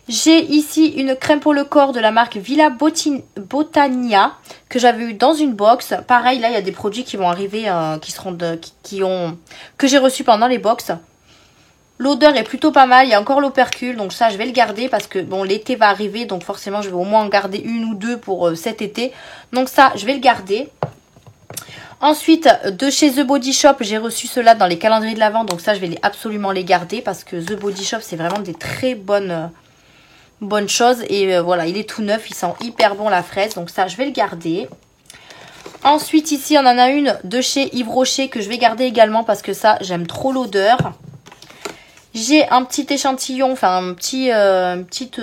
J'ai ici une crème pour le corps de la marque Villa Botania. Que j'avais eu dans une box. Pareil, là, il y a des produits qui vont arriver. Que j'ai reçus pendant les box. L'odeur est plutôt pas mal, il y a encore l'opercule, donc ça je vais le garder parce que bon l'été va arriver, donc forcément je vais au moins en garder 1 ou 2 pour cet été. Donc ça je vais le garder. Ensuite de chez The Body Shop, j'ai reçu cela dans les calendriers de l'Avent, donc ça je vais absolument les garder parce que The Body Shop c'est vraiment des très bonnes choses. Et voilà, il est tout neuf, il sent hyper bon la fraise, donc ça je vais le garder. Ensuite ici on en a une de chez Yves Rocher que je vais garder également parce que ça j'aime trop l'odeur. J'ai un petit échantillon, enfin une petite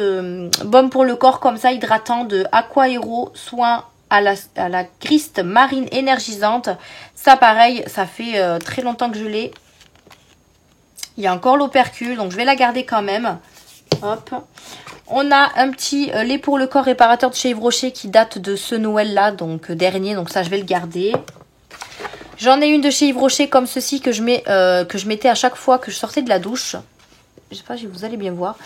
baume pour le corps comme ça, hydratant de Aqua Hero Soin à la griste marine énergisante. Ça pareil, ça fait très longtemps que je l'ai. Il y a encore l'opercule, donc je vais la garder quand même. Hop. On a un petit lait pour le corps réparateur de chez Yves Rocher qui date de ce Noël là, donc dernier, donc ça je vais le garder. J'en ai une de chez Yves Rocher comme ceci que je mettais à chaque fois que je sortais de la douche. Je sais pas si vous allez bien voir.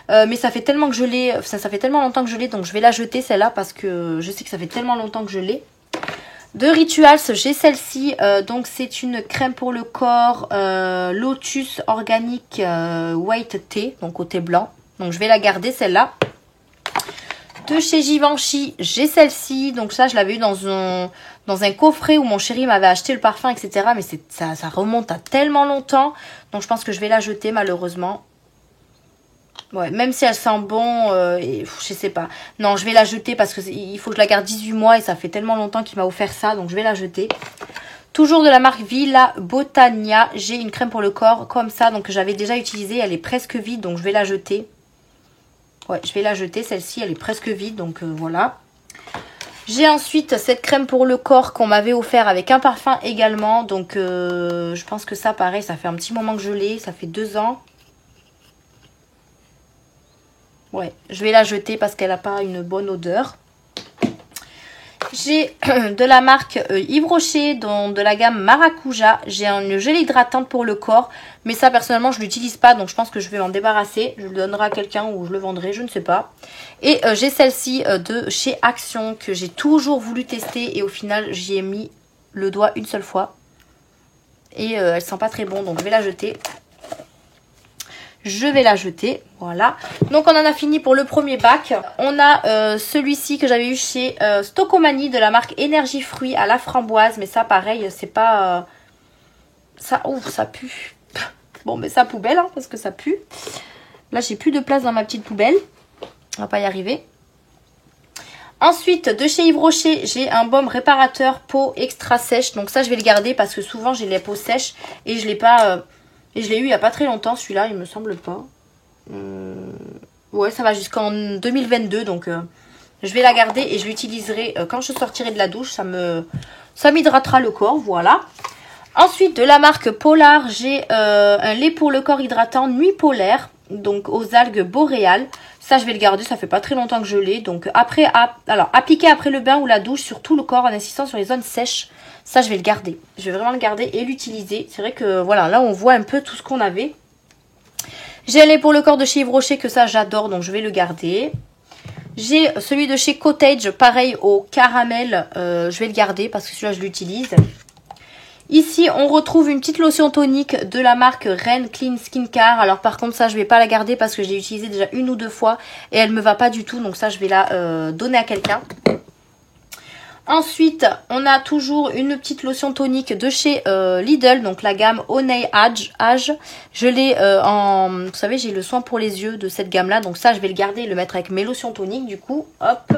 Mais ça fait tellement que je l'ai. Ça fait tellement longtemps que je l'ai. Donc je vais la jeter celle-là parce que je sais que ça fait tellement longtemps que je l'ai. De Rituals, j'ai celle-ci. Donc c'est une crème pour le corps Lotus Organic White Tea. Donc au thé blanc. Donc je vais la garder celle-là. De chez Givenchy, j'ai celle-ci. Donc ça, je l'avais eu dans un coffret où mon chéri m'avait acheté le parfum, etc. Mais ça remonte à tellement longtemps. Donc je pense que je vais la jeter malheureusement. Ouais, même si elle sent bon, je sais pas. Non, je vais la jeter parce qu'il faut que je la garde 18 mois et ça fait tellement longtemps qu'il m'a offert ça. Donc je vais la jeter. Toujours de la marque Villa Botania, j'ai une crème pour le corps comme ça. Donc que j'avais déjà utilisée, elle est presque vide. Donc je vais la jeter. Ouais, je vais la jeter, celle-ci, elle est presque vide, donc voilà. J'ai ensuite cette crème pour le corps qu'on m'avait offert avec un parfum également. Donc je pense que ça pareil, ça fait un petit moment que je l'ai, ça fait 2 ans. Ouais, je vais la jeter parce qu'elle n'a pas une bonne odeur. J'ai de la marque Yves Rocher, de la gamme Maracuja. J'ai une gelée hydratante pour le corps. Mais ça, personnellement, je ne l'utilise pas. Donc, je pense que je vais m'en débarrasser. Je le donnerai à quelqu'un ou je le vendrai, je ne sais pas. Et j'ai celle-ci de chez Action que j'ai toujours voulu tester. Et au final, j'y ai mis le doigt une seule fois. Et elle sent pas très bon. Donc, je vais la jeter. Je vais la jeter, voilà. Donc on en a fini pour le premier bac. On a celui-ci que j'avais eu chez Stocomanie de la marque Énergie Fruits à la framboise. Mais ça pareil, c'est pas... ça, ouf, ça pue. Bon, mais ça poubelle, hein, parce que ça pue. Là, j'ai plus de place dans ma petite poubelle. On va pas y arriver. Ensuite, de chez Yves Rocher, j'ai un baume réparateur peau extra sèche. Donc ça, je vais le garder parce que souvent, j'ai les peaux sèches et je l'ai pas... Et je l'ai eu il n'y a pas très longtemps, celui-là, il me semble pas. Ouais, ça va jusqu'en 2022, donc je vais la garder et je l'utiliserai quand je sortirai de la douche. Ça m'hydratera le corps, voilà. Ensuite, de la marque Polar, j'ai un lait pour le corps hydratant Nuit Polaire, donc aux algues boréales. Ça, je vais le garder, ça fait pas très longtemps que je l'ai. Donc après, alors appliquer après le bain ou la douche sur tout le corps en insistant sur les zones sèches. Ça, je vais le garder. Je vais vraiment le garder et l'utiliser. C'est vrai que, voilà, là, on voit un peu tout ce qu'on avait. J'ai un lait pour le corps de chez Yves Rocher, que ça, j'adore, donc je vais le garder. J'ai celui de chez Cottage, pareil, au caramel. Je vais le garder parce que celui-là, je l'utilise. Ici, on retrouve une petite lotion tonique de la marque Ren Clean Skincare. Alors, par contre, ça, je vais pas la garder parce que je l'ai utilisée déjà 1 ou 2 fois. Et elle me va pas du tout, donc ça, je vais la donner à quelqu'un. Ensuite, on a toujours une petite lotion tonique de chez Lidl, donc la gamme Honey Age. Je l'ai vous savez, j'ai le soin pour les yeux de cette gamme-là, donc ça, je vais le garder et le mettre avec mes lotions toniques, du coup, hop.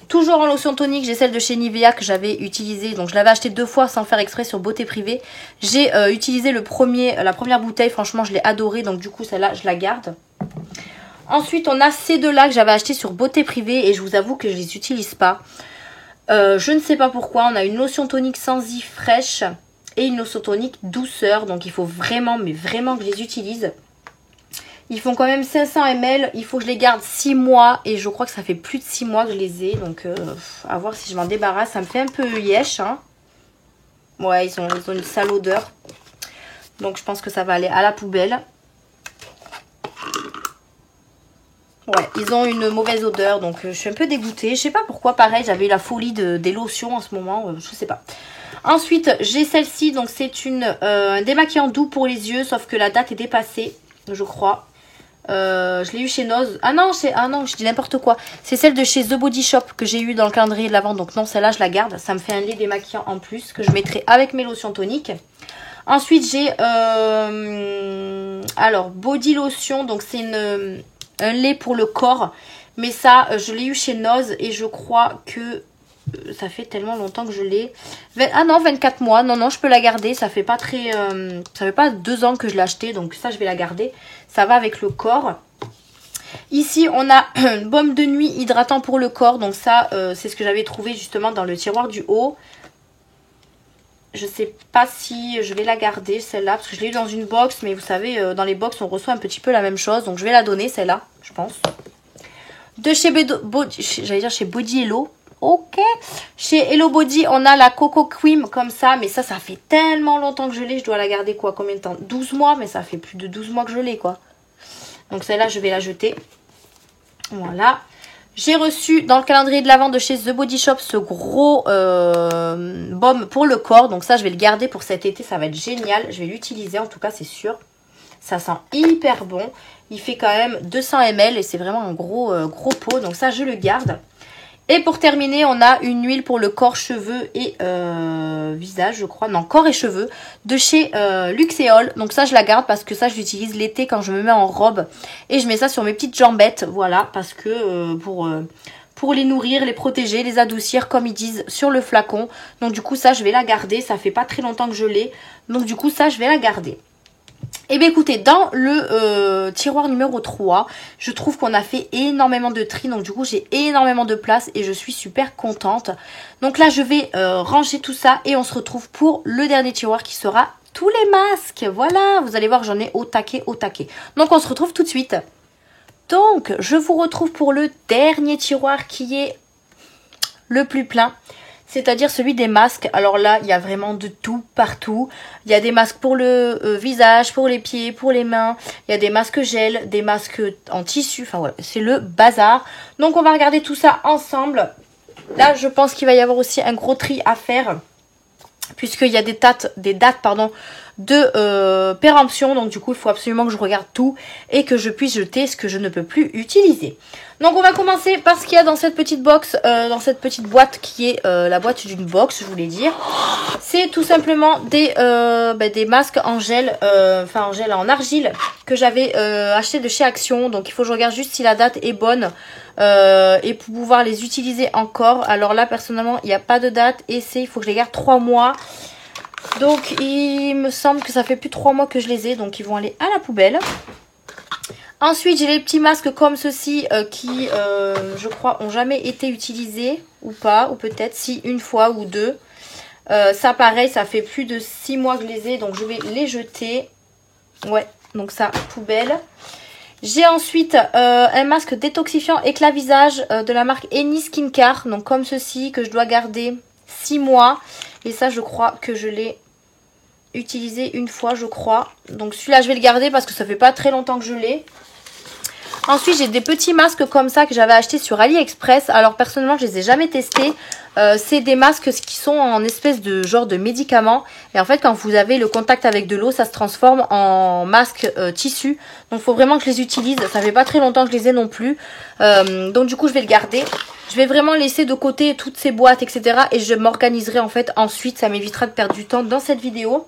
Toujours en lotion tonique, j'ai celle de chez Nivea que j'avais utilisée, donc je l'avais acheté 2 fois sans faire exprès sur Beauté Privée. J'ai utilisé la première bouteille, franchement, je l'ai adorée, donc du coup, celle-là, je la garde. Ensuite, on a ces deux-là que j'avais acheté sur Beauté Privée et je vous avoue que je les utilise pas. Je ne sais pas pourquoi, on a une lotion tonique Sensi fraîche et une lotion tonique douceur. Donc il faut vraiment, mais vraiment que je les utilise. Ils font quand même 500 ml, il faut que je les garde 6 mois. Et je crois que ça fait plus de 6 mois que je les ai. Donc à voir si je m'en débarrasse, ça me fait un peu yesh. Hein. Ouais, ils ont une sale odeur. Donc je pense que ça va aller à la poubelle. Ouais, ils ont une mauvaise odeur, donc je suis un peu dégoûtée. Je sais pas pourquoi, pareil, j'avais eu la folie des lotions en ce moment, je sais pas. Ensuite, j'ai celle-ci, donc c'est un démaquillant doux pour les yeux, sauf que la date est dépassée, je crois. Je l'ai eu chez Noz. Ah non, je dis n'importe quoi. C'est celle de chez The Body Shop que j'ai eu dans le calendrier de l'Avent, donc non, celle-là, je la garde. Ça me fait un lait démaquillant en plus que je mettrai avec mes lotions toniques. Ensuite, j'ai alors Body Lotion, donc c'est un lait pour le corps, mais ça je l'ai eu chez Noz et je crois que ça fait tellement longtemps que je l'ai. Ah non, 24 mois, non, je peux la garder, ça fait pas très... ça fait pas 2 ans que je l'ai acheté, donc ça je vais la garder, ça va avec le corps. Ici on a un baume de nuit hydratant pour le corps, donc ça c'est ce que j'avais trouvé justement dans le tiroir du haut. Je sais pas si je vais la garder celle-là, parce que je l'ai eu dans une box, mais vous savez, dans les box on reçoit un petit peu la même chose, donc je vais la donner celle-là, je pense. De chez chez Body Hello, ok. Chez Hello Body, on a la Coco Cream comme ça, mais ça fait tellement longtemps que je l'ai, je dois la garder quoi, combien de temps? 12 mois, mais ça fait plus de 12 mois que je l'ai quoi. Donc celle-là, je vais la jeter. Voilà. J'ai reçu dans le calendrier de l'Avent de chez The Body Shop ce gros baume pour le corps. Donc ça, je vais le garder pour cet été. Ça va être génial. Je vais l'utiliser en tout cas, c'est sûr. Ça sent hyper bon. Il fait quand même 200 ml et c'est vraiment un gros pot. Donc ça, je le garde. Et pour terminer, on a une huile pour le corps, cheveux et visage, je crois. Non, corps et cheveux de chez Luxéol. Donc ça, je la garde parce que ça, je l'utilise l'été quand je me mets en robe. Et je mets ça sur mes petites jambettes, voilà. Parce que pour les nourrir, les protéger, les adoucir, comme ils disent sur le flacon. Donc du coup, ça, je vais la garder. Ça fait pas très longtemps que je l'ai. Donc du coup, ça, je vais la garder. Et bien écoutez, dans le tiroir numéro 3, je trouve qu'on a fait énormément de tri. Donc du coup, j'ai énormément de place et je suis super contente. Donc là, je vais ranger tout ça et on se retrouve pour le dernier tiroir qui sera tous les masques. Voilà, vous allez voir, j'en ai au taquet, au taquet. Donc on se retrouve tout de suite. Donc, je vous retrouve pour le dernier tiroir qui est le plus plein. C'est-à-dire celui des masques. Alors là, il y a vraiment de tout partout. Il y a des masques pour le visage, pour les pieds, pour les mains. Il y a des masques gel, des masques en tissu. Enfin voilà, c'est le bazar. Donc on va regarder tout ça ensemble. Là, je pense qu'il va y avoir aussi un gros tri à faire. Puisqu'il y a des dates de péremption. Donc du coup, il faut absolument que je regarde tout et que je puisse jeter ce que je ne peux plus utiliser. Donc on va commencer par ce qu'il y a dans cette petite box, dans cette petite boîte qui est la boîte d'une box, je voulais dire. C'est tout simplement des masques en gel, en argile que j'avais acheté de chez Action. Donc il faut que je regarde juste si la date est bonne et pour pouvoir les utiliser encore. Alors là personnellement il n'y a pas de date et il faut que je les garde 3 mois. Donc il me semble que ça fait plus de 3 mois que je les ai, donc ils vont aller à la poubelle. Ensuite, j'ai les petits masques comme ceci qui, je crois, ont jamais été utilisés ou pas, ou peut-être si une fois ou deux. Ça, pareil, ça fait plus de 6 mois que je les ai, donc je vais les jeter. Ouais, donc ça, poubelle. J'ai ensuite un masque détoxifiant éclat visage de la marque Eni Skincare, donc comme ceci, que je dois garder 6 mois. Et ça, je crois que je l'ai utilisé une fois, je crois. Donc celui-là, je vais le garder parce que ça fait pas très longtemps que je l'ai. Ensuite, j'ai des petits masques comme ça que j'avais acheté sur AliExpress. Alors personnellement, je les ai jamais testés. C'est des masques qui sont en espèce de genre de médicaments. Et en fait, quand vous avez le contact avec de l'eau, ça se transforme en masque tissu. Donc il faut vraiment que je les utilise. Ça fait pas très longtemps que je les ai non plus. Donc du coup, je vais le garder. Je vais vraiment laisser de côté toutes ces boîtes, etc. Et je m'organiserai en fait ensuite. Ça m'évitera de perdre du temps dans cette vidéo.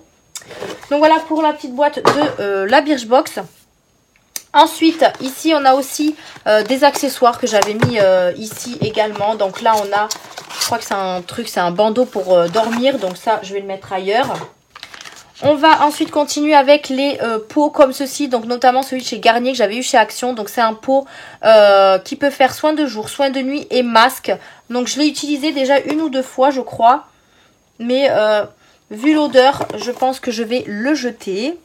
Donc voilà pour la petite boîte de la Birchbox. Ensuite, ici, on a aussi des accessoires que j'avais mis ici également. Donc là, on a, je crois que c'est un bandeau pour dormir. Donc ça, je vais le mettre ailleurs. On va ensuite continuer avec les pots comme ceci. Donc notamment celui de chez Garnier que j'avais eu chez Action. Donc c'est un pot qui peut faire soin de jour, soin de nuit et masque. Donc je l'ai utilisé déjà 1 ou 2 fois, je crois. Mais vu l'odeur, je pense que je vais le jeter.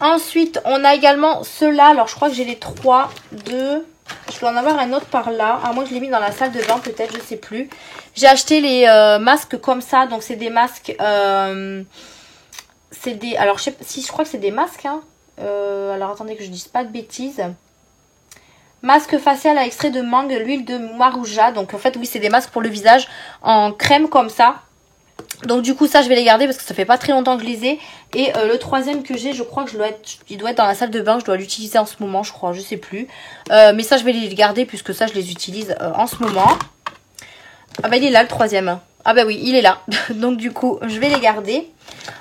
Ensuite, on a également ceux-là. Alors, je crois que j'ai les 3, 2. Je dois en avoir un autre par là. Ah, moi, je l'ai mis dans la salle de bain, peut-être, je sais plus. J'ai acheté les masques comme ça. Donc, c'est des masques. C'est des. Alors, je sais pas si je crois que c'est des masques. Hein. Alors, attendez que je dise pas de bêtises. Masque facial à extrait de mangue, l'huile de marouja. Donc, en fait, oui, c'est des masques pour le visage en crème comme ça. Donc du coup ça je vais les garder parce que ça fait pas très longtemps que je les ai. Et le troisième que j'ai, je crois que il doit être dans la salle de bain. Je dois l'utiliser en ce moment, je crois, je sais plus. Mais ça je vais les garder puisque ça je les utilise en ce moment. Ah bah il est là le troisième. Ah bah oui, il est là. Donc du coup je vais les garder.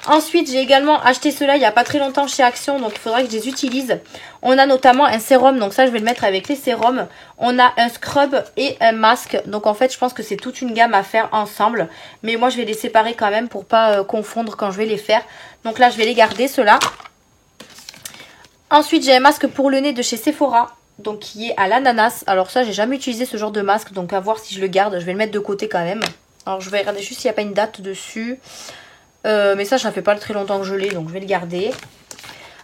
Ensuite j'ai également acheté ceux-là il n'y a pas très longtemps chez Action. Donc il faudra que je les utilise. On a notamment un sérum. Donc ça je vais le mettre avec les sérums. On a un scrub et un masque. Donc en fait je pense que c'est toute une gamme à faire ensemble. Mais moi je vais les séparer quand même pour pas confondre quand je vais les faire. Donc là je vais les garder ceux-là. Ensuite j'ai un masque pour le nez de chez Sephora. Donc qui est à l'ananas. Alors ça j'ai jamais utilisé ce genre de masque. Donc à voir si je le garde. Je vais le mettre de côté quand même. Alors je vais regarder juste s'il n'y a pas une date dessus. Mais ça fait pas très longtemps que je l'ai. Donc je vais le garder.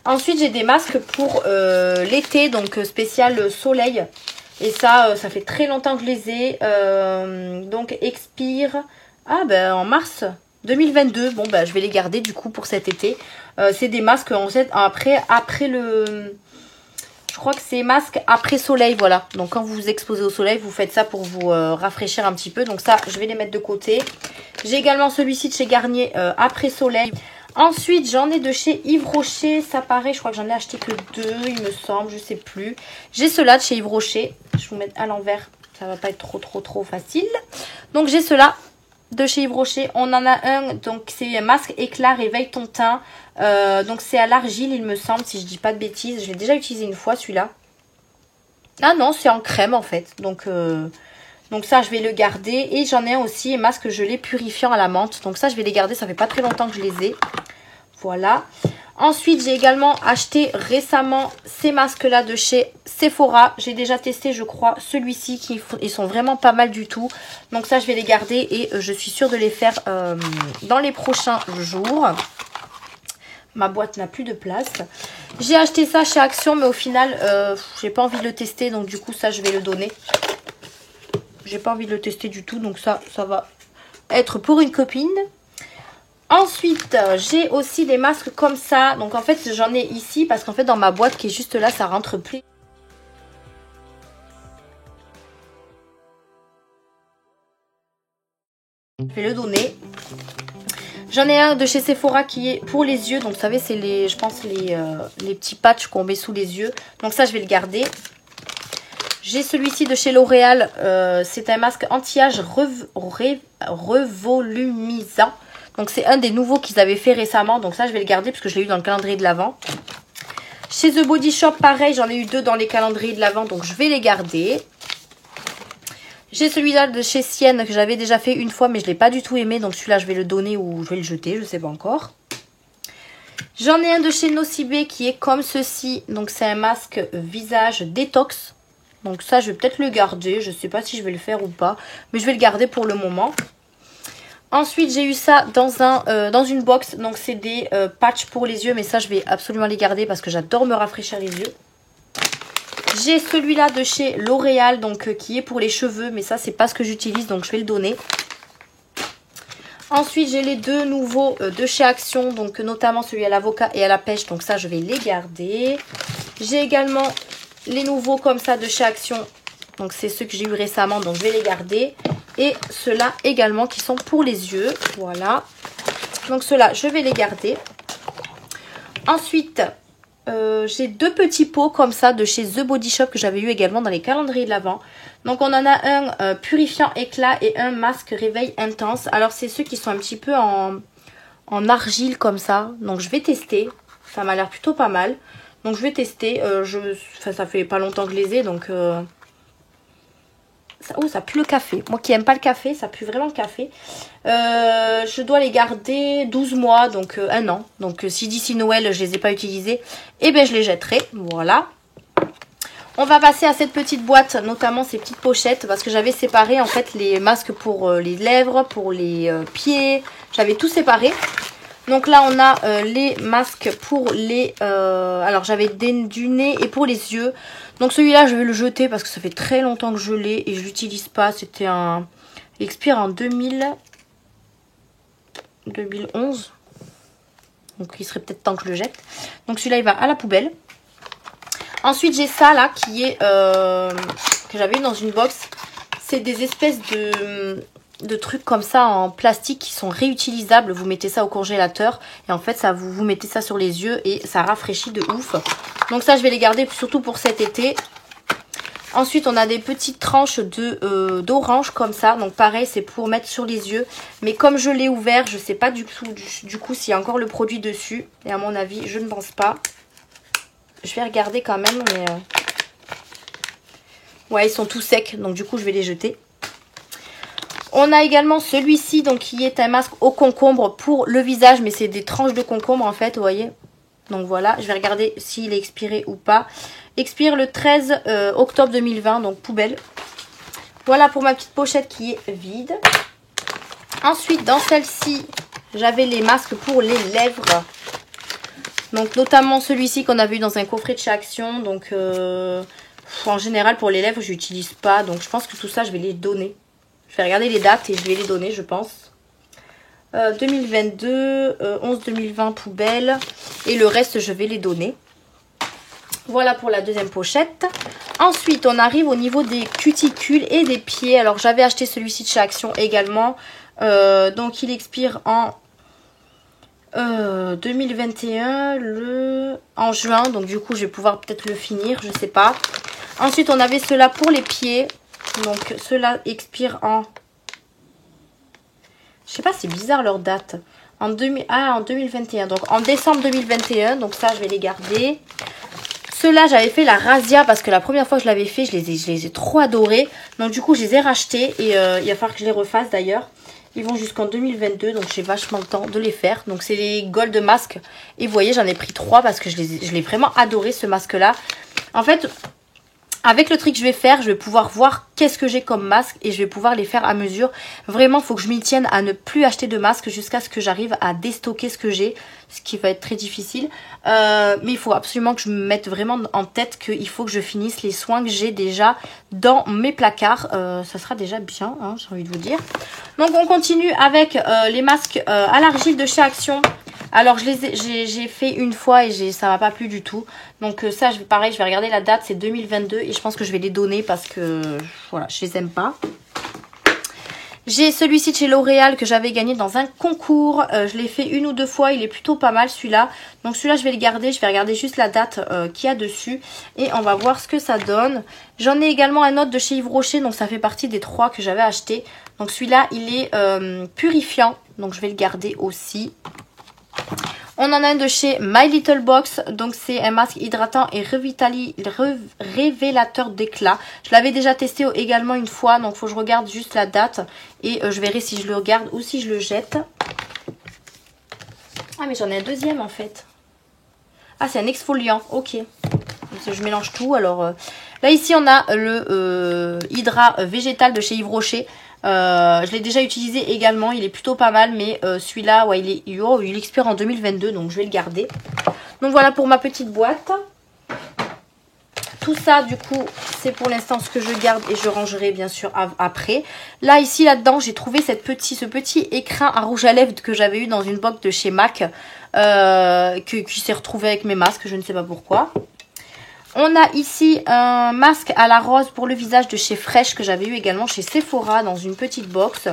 Ensuite j'ai des masques pour l'été. Donc spécial soleil. Et ça fait très longtemps que je les ai. Donc expire. Ah ben en mars 2022. Bon ben je vais les garder du coup pour cet été. C'est des masques en fait après le... Je crois que c'est masque après soleil, voilà. Donc quand vous vous exposez au soleil, vous faites ça pour vous rafraîchir un petit peu. Donc ça, je vais les mettre de côté. J'ai également celui-ci de chez Garnier après soleil. Ensuite, j'en ai de chez Yves Rocher. Ça paraît, je crois que j'en ai acheté que 2, il me semble, je sais plus. J'ai ceux-là de chez Yves Rocher. Je vais vous mettre à l'envers, ça va pas être trop facile. Donc j'ai ceux-là de chez Yves Rocher. On en a un, donc c'est masque éclat réveille ton teint. Donc c'est à l'argile il me semble, si je dis pas de bêtises. Je l'ai déjà utilisé une fois celui-là. Ah non, c'est en crème en fait. Donc ça je vais le garder. Et j'en ai un aussi, masque gelé purifiant à la menthe. Donc ça je vais les garder, ça fait pas très longtemps que je les ai. Voilà. Ensuite, j'ai également acheté récemment ces masques-là de chez Sephora. J'ai déjà testé, je crois, celui-ci. Ils sont vraiment pas mal du tout. Donc ça, je vais les garder et je suis sûre de les faire dans les prochains jours. Ma boîte n'a plus de place. J'ai acheté ça chez Action, mais au final, j'ai pas envie de le tester. Donc du coup, ça, je vais le donner. J'ai pas envie de le tester du tout. Donc ça va être pour une copine. Ensuite, j'ai aussi des masques comme ça. Donc en fait, j'en ai ici parce qu'en fait, dans ma boîte qui est juste là, ça rentre plus. Je vais le donner. J'en ai un de chez Sephora qui est pour les yeux. Donc vous savez, c'est les, je pense, les petits patchs qu'on met sous les yeux. Donc ça, je vais le garder. J'ai celui-ci de chez L'Oréal. C'est un masque anti-âge revolumisant. Donc c'est un des nouveaux qu'ils avaient fait récemment. Donc ça, je vais le garder parce que je l'ai eu dans le calendrier de l'Avent. Chez The Body Shop, pareil, j'en ai eu 2 dans les calendriers de l'Avent. Donc je vais les garder. J'ai celui-là de chez Sienne que j'avais déjà fait une fois, mais je ne l'ai pas du tout aimé. Donc celui-là, je vais le donner ou je vais le jeter, je ne sais pas encore. J'en ai un de chez Nocibé qui est comme ceci. Donc c'est un masque visage détox. Donc ça, je vais peut-être le garder. Je ne sais pas si je vais le faire ou pas. Mais je vais le garder pour le moment. Ensuite, j'ai eu ça dans une box. Donc, c'est des patchs pour les yeux. Mais ça, je vais absolument les garder parce que j'adore me rafraîchir les yeux. J'ai celui-là de chez L'Oréal, donc qui est pour les cheveux. Mais ça, c'est pas ce que j'utilise. Donc, je vais le donner. Ensuite, j'ai les 2 nouveaux de chez Action. Donc, notamment celui à l'avocat et à la pêche. Donc, ça, je vais les garder. J'ai également les nouveaux comme ça de chez Action. Donc, c'est ceux que j'ai eu récemment. Donc, je vais les garder. Et ceux-là également qui sont pour les yeux. Voilà. Donc ceux-là, je vais les garder. Ensuite, j'ai 2 petits pots comme ça de chez The Body Shop que j'avais eu également dans les calendriers de l'Avent. Donc on en a un purifiant éclat et un masque réveil intense. Alors c'est ceux qui sont un petit peu en argile comme ça. Donc je vais tester. Ça m'a l'air plutôt pas mal. Donc je vais tester. Ça fait pas longtemps que je les ai. Donc... Oh, ça pue le café. Moi qui aime pas le café, ça pue vraiment le café. Je dois les garder 12 mois, donc 1 an. Donc si d'ici Noël, je les ai pas utilisés, eh bien je les jetterai. Voilà. On va passer à cette petite boîte, notamment ces petites pochettes, parce que j'avais séparé en fait les masques pour les lèvres, pour les pieds. J'avais tout séparé. Donc là, on a les masques pour les... alors, j'avais du nez et pour les yeux. Donc celui-là, je vais le jeter parce que ça fait très longtemps que je l'ai et je l'utilise pas. C'était un... Il expire en 2011. Donc il serait peut-être temps que je le jette. Donc celui-là, il va à la poubelle. Ensuite, j'ai ça là qui est... que j'avais eu dans une box. C'est des espèces de trucs comme ça en plastique qui sont réutilisables. Vous mettez ça au congélateur et en fait ça vous mettez ça sur les yeux et ça rafraîchit de ouf. Donc ça je vais les garder surtout pour cet été. Ensuite on a des petites tranches d'orange comme ça. Donc pareil c'est pour mettre sur les yeux. Mais comme je l'ai ouvert je sais pas du coup s'il y a encore le produit dessus. Et à mon avis je ne pense pas. Je vais regarder quand même mais... Ouais ils sont tout secs donc du coup je vais les jeter. On a également celui-ci, donc qui est un masque au concombre pour le visage, mais c'est des tranches de concombre en fait, vous voyez. Donc voilà, je vais regarder s'il est expiré ou pas. Expire le 13 octobre 2020, donc poubelle. Voilà pour ma petite pochette qui est vide. Ensuite, dans celle-ci, j'avais les masques pour les lèvres. Donc notamment celui-ci qu'on avait eu dans un coffret de chez Action. Donc en général pour les lèvres, je n'utilise pas. Donc je pense que tout ça, je vais les donner. Je vais regarder les dates et je vais les donner, je pense. 2022, 11-2020, poubelle. Et le reste, je vais les donner. Voilà pour la deuxième pochette. Ensuite, on arrive au niveau des cuticules et des pieds. Alors, j'avais acheté celui-ci de chez Action également. Donc, il expire en 2021, en juin. Donc, du coup, je vais pouvoir peut-être le finir, je sais pas. Ensuite, on avait ceux-là pour les pieds. Donc ceux-là expirent en... Je sais pas, c'est bizarre leur date. En 2021. Donc en décembre 2021. Donc ça, je vais les garder. Ceux-là, j'avais fait la razzia parce que la première fois que je l'avais fait, je les ai trop adorés. Donc du coup, je les ai rachetés. Et il va falloir que je les refasse d'ailleurs. Ils vont jusqu'en 2022, donc j'ai vachement le temps de les faire. Donc c'est les Gold Mask. Et vous voyez, j'en ai pris 3 parce que je l'ai vraiment adoré ce masque-là. En fait, avec le tri que je vais faire, je vais pouvoir voir qu'est-ce que j'ai comme masque et je vais pouvoir les faire à mesure. Vraiment, il faut que je m'y tienne à ne plus acheter de masque jusqu'à ce que j'arrive à déstocker ce que j'ai, ce qui va être très difficile. Mais il faut absolument que je me mette vraiment en tête qu'il faut que je finisse les soins que j'ai déjà dans mes placards. Ça sera déjà bien, hein, j'ai envie de vous dire. Donc on continue avec les masques à l'argile de chez Action. Alors j'ai fait une fois et ça m'a pas plu du tout. Donc ça, pareil, je vais regarder la date, c'est 2022 et je pense que je vais les donner parce que voilà, je les aime pas. J'ai celui-ci de chez L'Oréal que j'avais gagné dans un concours. Je l'ai fait une ou deux fois, il est plutôt pas mal celui-là. Donc celui-là, je vais le garder, je vais regarder juste la date qu'il y a dessus et on va voir ce que ça donne. J'en ai également un autre de chez Yves Rocher, donc ça fait partie des 3 que j'avais acheté. Donc celui-là, il est purifiant, donc je vais le garder aussi. On en a un de chez My Little Box, donc c'est un masque hydratant et révélateur d'éclat. Je l'avais déjà testé également une fois, donc il faut que je regarde juste la date et je verrai si je le regarde ou si je le jette. Ah mais j'en ai un deuxième en fait. Ah c'est un exfoliant, ok. Je mélange tout. Alors là ici on a le Hydra végétal de chez Yves Rocher. Je l'ai déjà utilisé également, il est plutôt pas mal, mais celui-là, ouais, il expire en 2022, donc je vais le garder. Donc voilà pour ma petite boîte. Tout ça, du coup, c'est pour l'instant ce que je garde et je rangerai bien sûr après. Là, ici, là-dedans, j'ai trouvé ce petit écrin à rouge à lèvres que j'avais eu dans une box de chez MAC, qui s'est retrouvé avec mes masques, je ne sais pas pourquoi. On a ici un masque à la rose pour le visage de chez Fresh que j'avais eu également chez Sephora dans une petite box.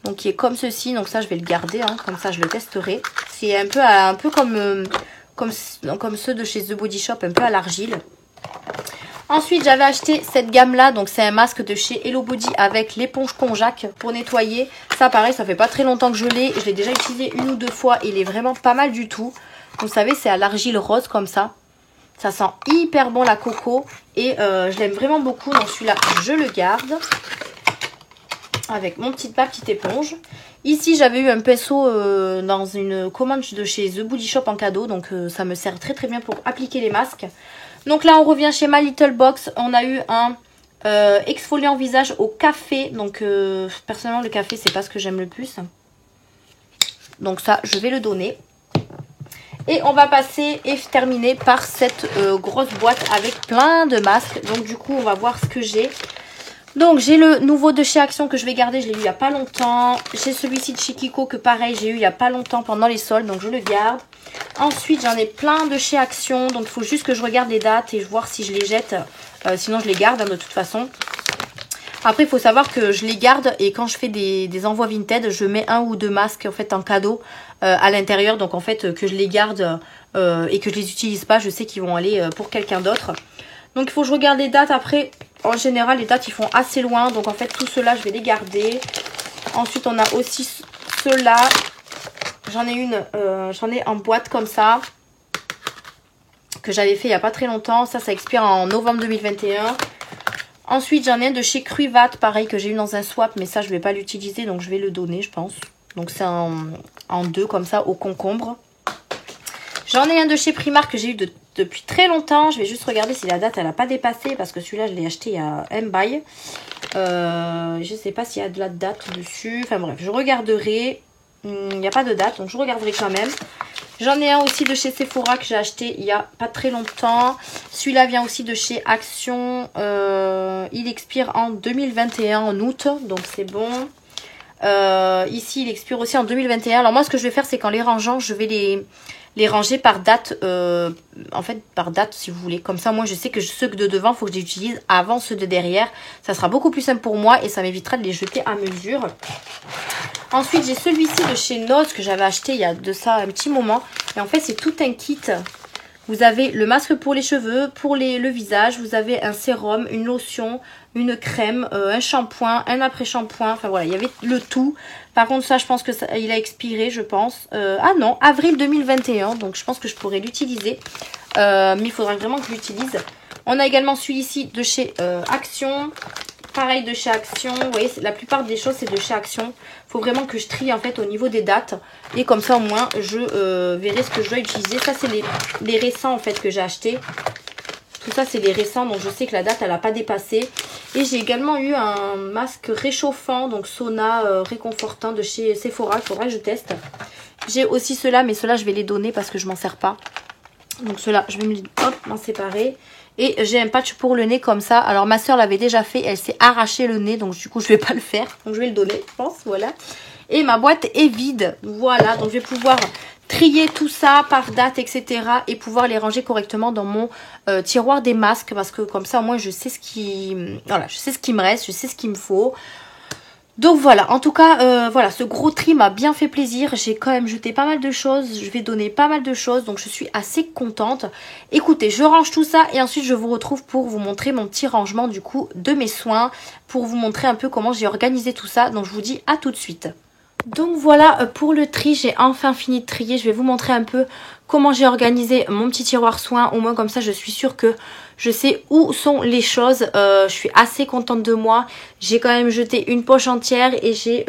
Donc qui est comme ceci, donc ça je vais le garder, hein, comme ça je le testerai. C'est un peu comme ceux de chez The Body Shop, un peu à l'argile. Ensuite j'avais acheté cette gamme là, donc c'est un masque de chez Hello Body avec l'éponge konjac pour nettoyer. Ça pareil, ça fait pas très longtemps que je l'ai déjà utilisé une ou deux fois et il est vraiment pas mal du tout. Vous savez, c'est à l'argile rose comme ça. Ça sent hyper bon la coco et je l'aime vraiment beaucoup. Donc celui-là, je le garde avec ma petite éponge. Ici, j'avais eu un pinceau dans une commande de chez The Body Shop en cadeau. Donc ça me sert très très bien pour appliquer les masques. Donc là, on revient chez My Little Box. On a eu un exfoliant visage au café. Donc personnellement, le café, c'est pas ce que j'aime le plus. Donc ça, je vais le donner. Et on va passer et terminer par cette grosse boîte avec plein de masques. Donc du coup, on va voir ce que j'ai. Donc j'ai le nouveau de chez Action que je vais garder. Je l'ai eu il n'y a pas longtemps. J'ai celui-ci de chez Kiko que pareil, j'ai eu il n'y a pas longtemps pendant les soldes. Donc je le garde. Ensuite, j'en ai plein de chez Action. Donc il faut juste que je regarde les dates et voir si je les jette. Sinon, je les garde hein, de toute façon. Après, il faut savoir que je les garde et quand je fais des envois Vinted, je mets 1 ou 2 masques en fait en cadeau à l'intérieur. Donc en fait, que je les garde et que je les utilise pas, je sais qu'ils vont aller pour quelqu'un d'autre. Donc il faut que je regarde les dates. Après, en général, les dates, ils font assez loin. Donc en fait, tout cela, je vais les garder. Ensuite, on a aussi ceux-là. J'en ai en boîte comme ça. Que j'avais fait il n'y a pas très longtemps. Ça expire en novembre 2021. Ensuite, j'en ai un de chez Cruivat, pareil, que j'ai eu dans un swap. Mais ça, je ne vais pas l'utiliser, donc je vais le donner, je pense. Donc c'est en 2, comme ça, au concombre. J'en ai un de chez Primark que j'ai eu depuis très longtemps. Je vais juste regarder si la date, elle n'a pas dépassé. Parce que celui-là, je l'ai acheté il y a un bail. Je ne sais pas s'il y a de la date dessus. Enfin bref, je regarderai. Il n'y a pas de date, donc je regarderai quand même. J'en ai un aussi de chez Sephora que j'ai acheté il n'y a pas très longtemps. Celui-là vient aussi de chez Action. Il expire en 2021, en août, donc c'est bon. Ici, il expire aussi en 2021. Alors moi, ce que je vais faire, c'est qu'en les rangeant, je vais les ranger par date. En fait, par date, si vous voulez. Comme ça, moi, je sais que ceux de devant, il faut que je les utilise avant ceux de derrière. Ça sera beaucoup plus simple pour moi et ça m'évitera de les jeter à mesure. Ensuite, j'ai celui-ci de chez Noz que j'avais acheté il y a de ça un petit moment. Et en fait, c'est tout un kit. Vous avez le masque pour les cheveux, pour le visage. Vous avez un sérum, une lotion, une crème, un shampoing, un après-shampoing. Enfin voilà, il y avait le tout. Par contre, ça, je pense que il a expiré, je pense. Ah non, avril 2021. Donc, je pense que je pourrais l'utiliser. Mais il faudra vraiment que je l'utilise. On a également celui-ci de chez Action. pareil de chez Action. Vous voyez, la plupart des choses, c'est de chez Action. Il faut vraiment que je trie en fait au niveau des dates. Et comme ça, au moins, je verrai ce que je dois utiliser. Ça, c'est les récents en fait que j'ai acheté. Tout ça, c'est les récents, donc je sais que la date, elle n'a pas dépassé. Et j'ai également eu un masque réchauffant, donc sauna réconfortant de chez Sephora. Il faudra que je teste. J'ai aussi ceux-là, mais ceux-là, je vais les donner parce que je m'en sers pas. Donc ceux-là, je vais m'en séparer. Et j'ai un patch pour le nez comme ça. Alors ma soeur l'avait déjà fait, elle s'est arraché le nez, donc du coup, je vais pas le faire. Donc je vais le donner, je pense, voilà. Et ma boîte est vide, voilà. Donc je vais pouvoir trier tout ça par date, etc. et pouvoir les ranger correctement dans mon tiroir des masques, parce que comme ça au moins je sais ce qui, voilà, je sais ce qui me reste, je sais ce qu'il me faut. Donc voilà, en tout cas, voilà, ce gros tri m'a bien fait plaisir. J'ai quand même jeté pas mal de choses, je vais donner pas mal de choses, donc je suis assez contente. Écoutez, je range tout ça et ensuite je vous retrouve pour vous montrer mon petit rangement du coup de mes soins, pour vous montrer un peu comment j'ai organisé tout ça. Donc je vous dis à tout de suite. Donc voilà, pour le tri, j'ai enfin fini de trier. Je vais vous montrer un peu comment j'ai organisé mon petit tiroir soins. Au moins comme ça, je suis sûre que je sais où sont les choses. Je suis assez contente de moi. J'ai quand même jeté une poche entière et j'ai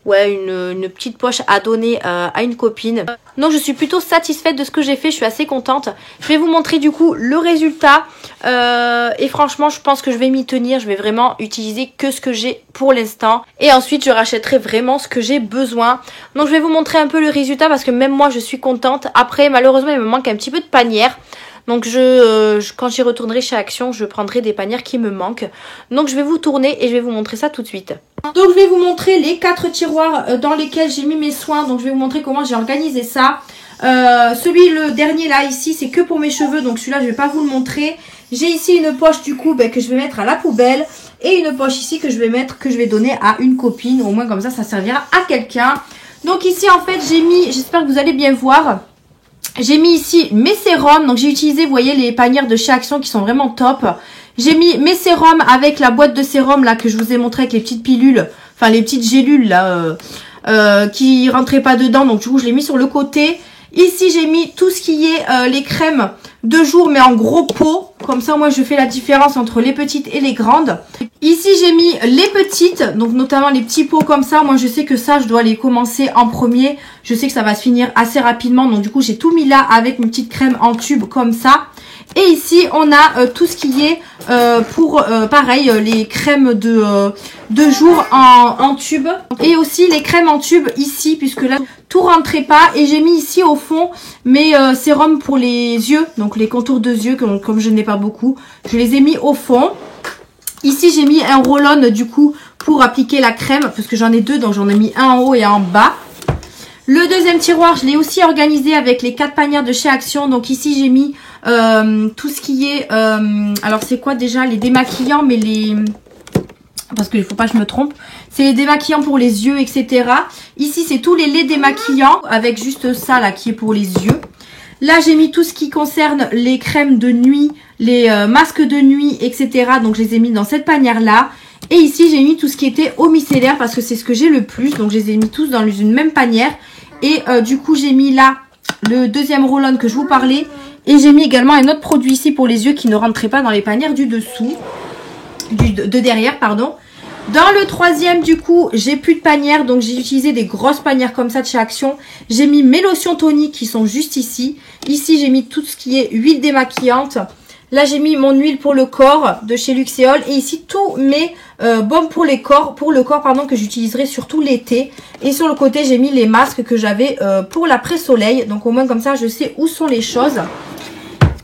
ouais, une petite poche à donner à une copine. Donc je suis plutôt satisfaite de ce que j'ai fait, je suis assez contente. Je vais vous montrer du coup le résultat. Et franchement, je pense que je vais m'y tenir. Je vais vraiment utiliser que ce que j'ai pour l'instant. Et ensuite, je rachèterai vraiment ce que j'ai besoin. Donc je vais vous montrer un peu le résultat parce que même moi, je suis contente. Après, malheureusement, il me manque un petit peu de panière. Donc quand j'y retournerai chez Action, je prendrai des panières qui me manquent. Donc je vais vous tourner et je vais vous montrer ça tout de suite. Donc je vais vous montrer les 4 tiroirs dans lesquels j'ai mis mes soins. Donc je vais vous montrer comment j'ai organisé ça. Le dernier là ici, c'est que pour mes cheveux. Donc celui-là, je vais pas vous le montrer. J'ai ici une poche du coup que je vais mettre à la poubelle. Et une poche ici que je vais donner à une copine. Au moins comme ça servira à quelqu'un. Donc ici en fait j'ai mis, j'espère que vous allez bien voir. J'ai mis ici mes sérums, donc j'ai utilisé, vous voyez, les panières de chez Action qui sont vraiment top. J'ai mis mes sérums avec la boîte de sérum là que je vous ai montré avec les petites pilules, enfin les petites gélules là qui rentraient pas dedans, donc du coup je l'ai mis sur le côté. Ici j'ai mis tout ce qui est les crèmes de jour mais en gros pot, comme ça moi je fais la différence entre les petites et les grandes. Ici j'ai mis les petites, donc notamment les petits pots comme ça, moi je sais que ça je dois les commencer en premier, je sais que ça va se finir assez rapidement, donc du coup j'ai tout mis là avec une petite crème en tube comme ça. Et ici on a tout ce qui est pour pareil les crèmes de jour en tube, et aussi les crèmes en tube ici puisque là tout rentrait pas, et j'ai mis ici au fond mes sérums pour les yeux, donc les contours de yeux comme je n'ai pas beaucoup, je les ai mis au fond. Ici j'ai mis un roll-on du coup pour appliquer la crème parce que j'en ai deux, donc j'en ai mis un en haut et un en bas. Le deuxième tiroir, je l'ai aussi organisé avec les 4 panières de chez Action. Donc ici j'ai mis tout ce qui est alors c'est quoi déjà, les démaquillants, mais les, parce qu'il ne faut pas que je me trompe, c'est les démaquillants pour les yeux, etc. Ici c'est tous les laits démaquillants avec juste ça là qui est pour les yeux. Là j'ai mis tout ce qui concerne les crèmes de nuit, les masques de nuit, etc. Donc je les ai mis dans cette panière là. Et ici j'ai mis tout ce qui était eau micellaire parce que c'est ce que j'ai le plus, donc je les ai mis tous dans une même panière. Et du coup j'ai mis là le deuxième roll-on que je vous parlais. Et j'ai mis également un autre produit ici pour les yeux qui ne rentrait pas dans les panières du dessous, de derrière pardon. Dans le troisième du coup j'ai plus de panière, donc j'ai utilisé des grosses panières comme ça de chez Action. J'ai mis mes lotions toniques qui sont juste ici. Ici j'ai mis tout ce qui est huile démaquillante. Là j'ai mis mon huile pour le corps de chez Luxéol. Et ici tous mes baumes pour le corps pardon, que j'utiliserai surtout l'été. Et sur le côté j'ai mis les masques que j'avais pour l'après-soleil. Donc au moins comme ça je sais où sont les choses.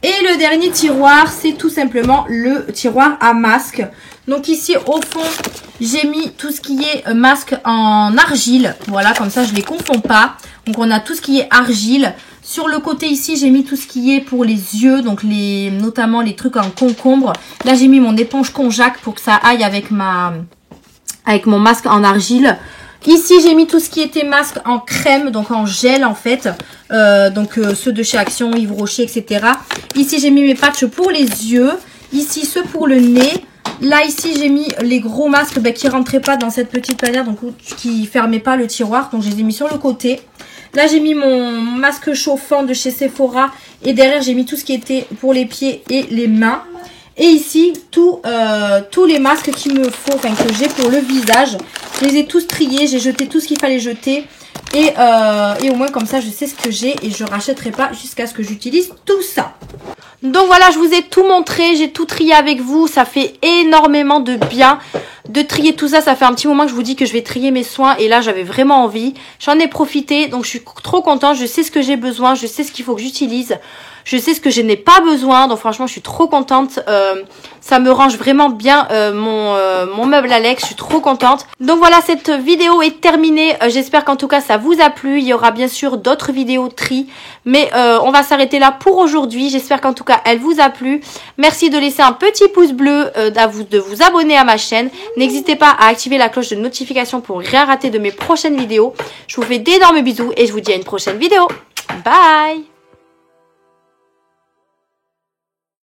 Et le dernier tiroir, c'est tout simplement le tiroir à masque. Donc ici au fond j'ai mis tout ce qui est masque en argile. Voilà, comme ça je ne les confonds pas. Donc on a tout ce qui est argile. Sur le côté ici j'ai mis tout ce qui est pour les yeux, donc notamment les trucs en concombre. Là j'ai mis mon éponge Conjac pour que ça aille avec mon masque en argile. Ici j'ai mis tout ce qui était masque en crème, donc en gel en fait, ceux de chez Action, Yves Rocher, etc. Ici j'ai mis mes patchs pour les yeux, ici ceux pour le nez. Là ici j'ai mis les gros masques qui rentraient pas dans cette petite panière, donc qui fermaient pas le tiroir, donc je les ai mis sur le côté. Là j'ai mis mon masque chauffant de chez Sephora, et derrière j'ai mis tout ce qui était pour les pieds et les mains. Et ici, tous les masques qu'il me faut, enfin que j'ai pour le visage. Je les ai tous triés, j'ai jeté tout ce qu'il fallait jeter. Et au moins comme ça, je sais ce que j'ai et je rachèterai pas jusqu'à ce que j'utilise tout ça. Donc voilà, je vous ai tout montré, j'ai tout trié avec vous. Ça fait énormément de bien de trier tout ça. Ça fait un petit moment que je vous dis que je vais trier mes soins et là, j'avais vraiment envie. J'en ai profité, donc je suis trop contente. Je sais ce que j'ai besoin, je sais ce qu'il faut que j'utilise. Je sais ce que je n'ai pas besoin, donc franchement, je suis trop contente. Ça me range vraiment bien mon meuble Alex, je suis trop contente. Donc voilà, cette vidéo est terminée. J'espère qu'en tout cas, ça vous a plu. Il y aura bien sûr d'autres vidéos tri, mais on va s'arrêter là pour aujourd'hui. J'espère qu'en tout cas, elle vous a plu. Merci de laisser un petit pouce bleu, de vous abonner à ma chaîne. N'hésitez pas à activer la cloche de notification pour rien rater de mes prochaines vidéos. Je vous fais d'énormes bisous et je vous dis à une prochaine vidéo. Bye!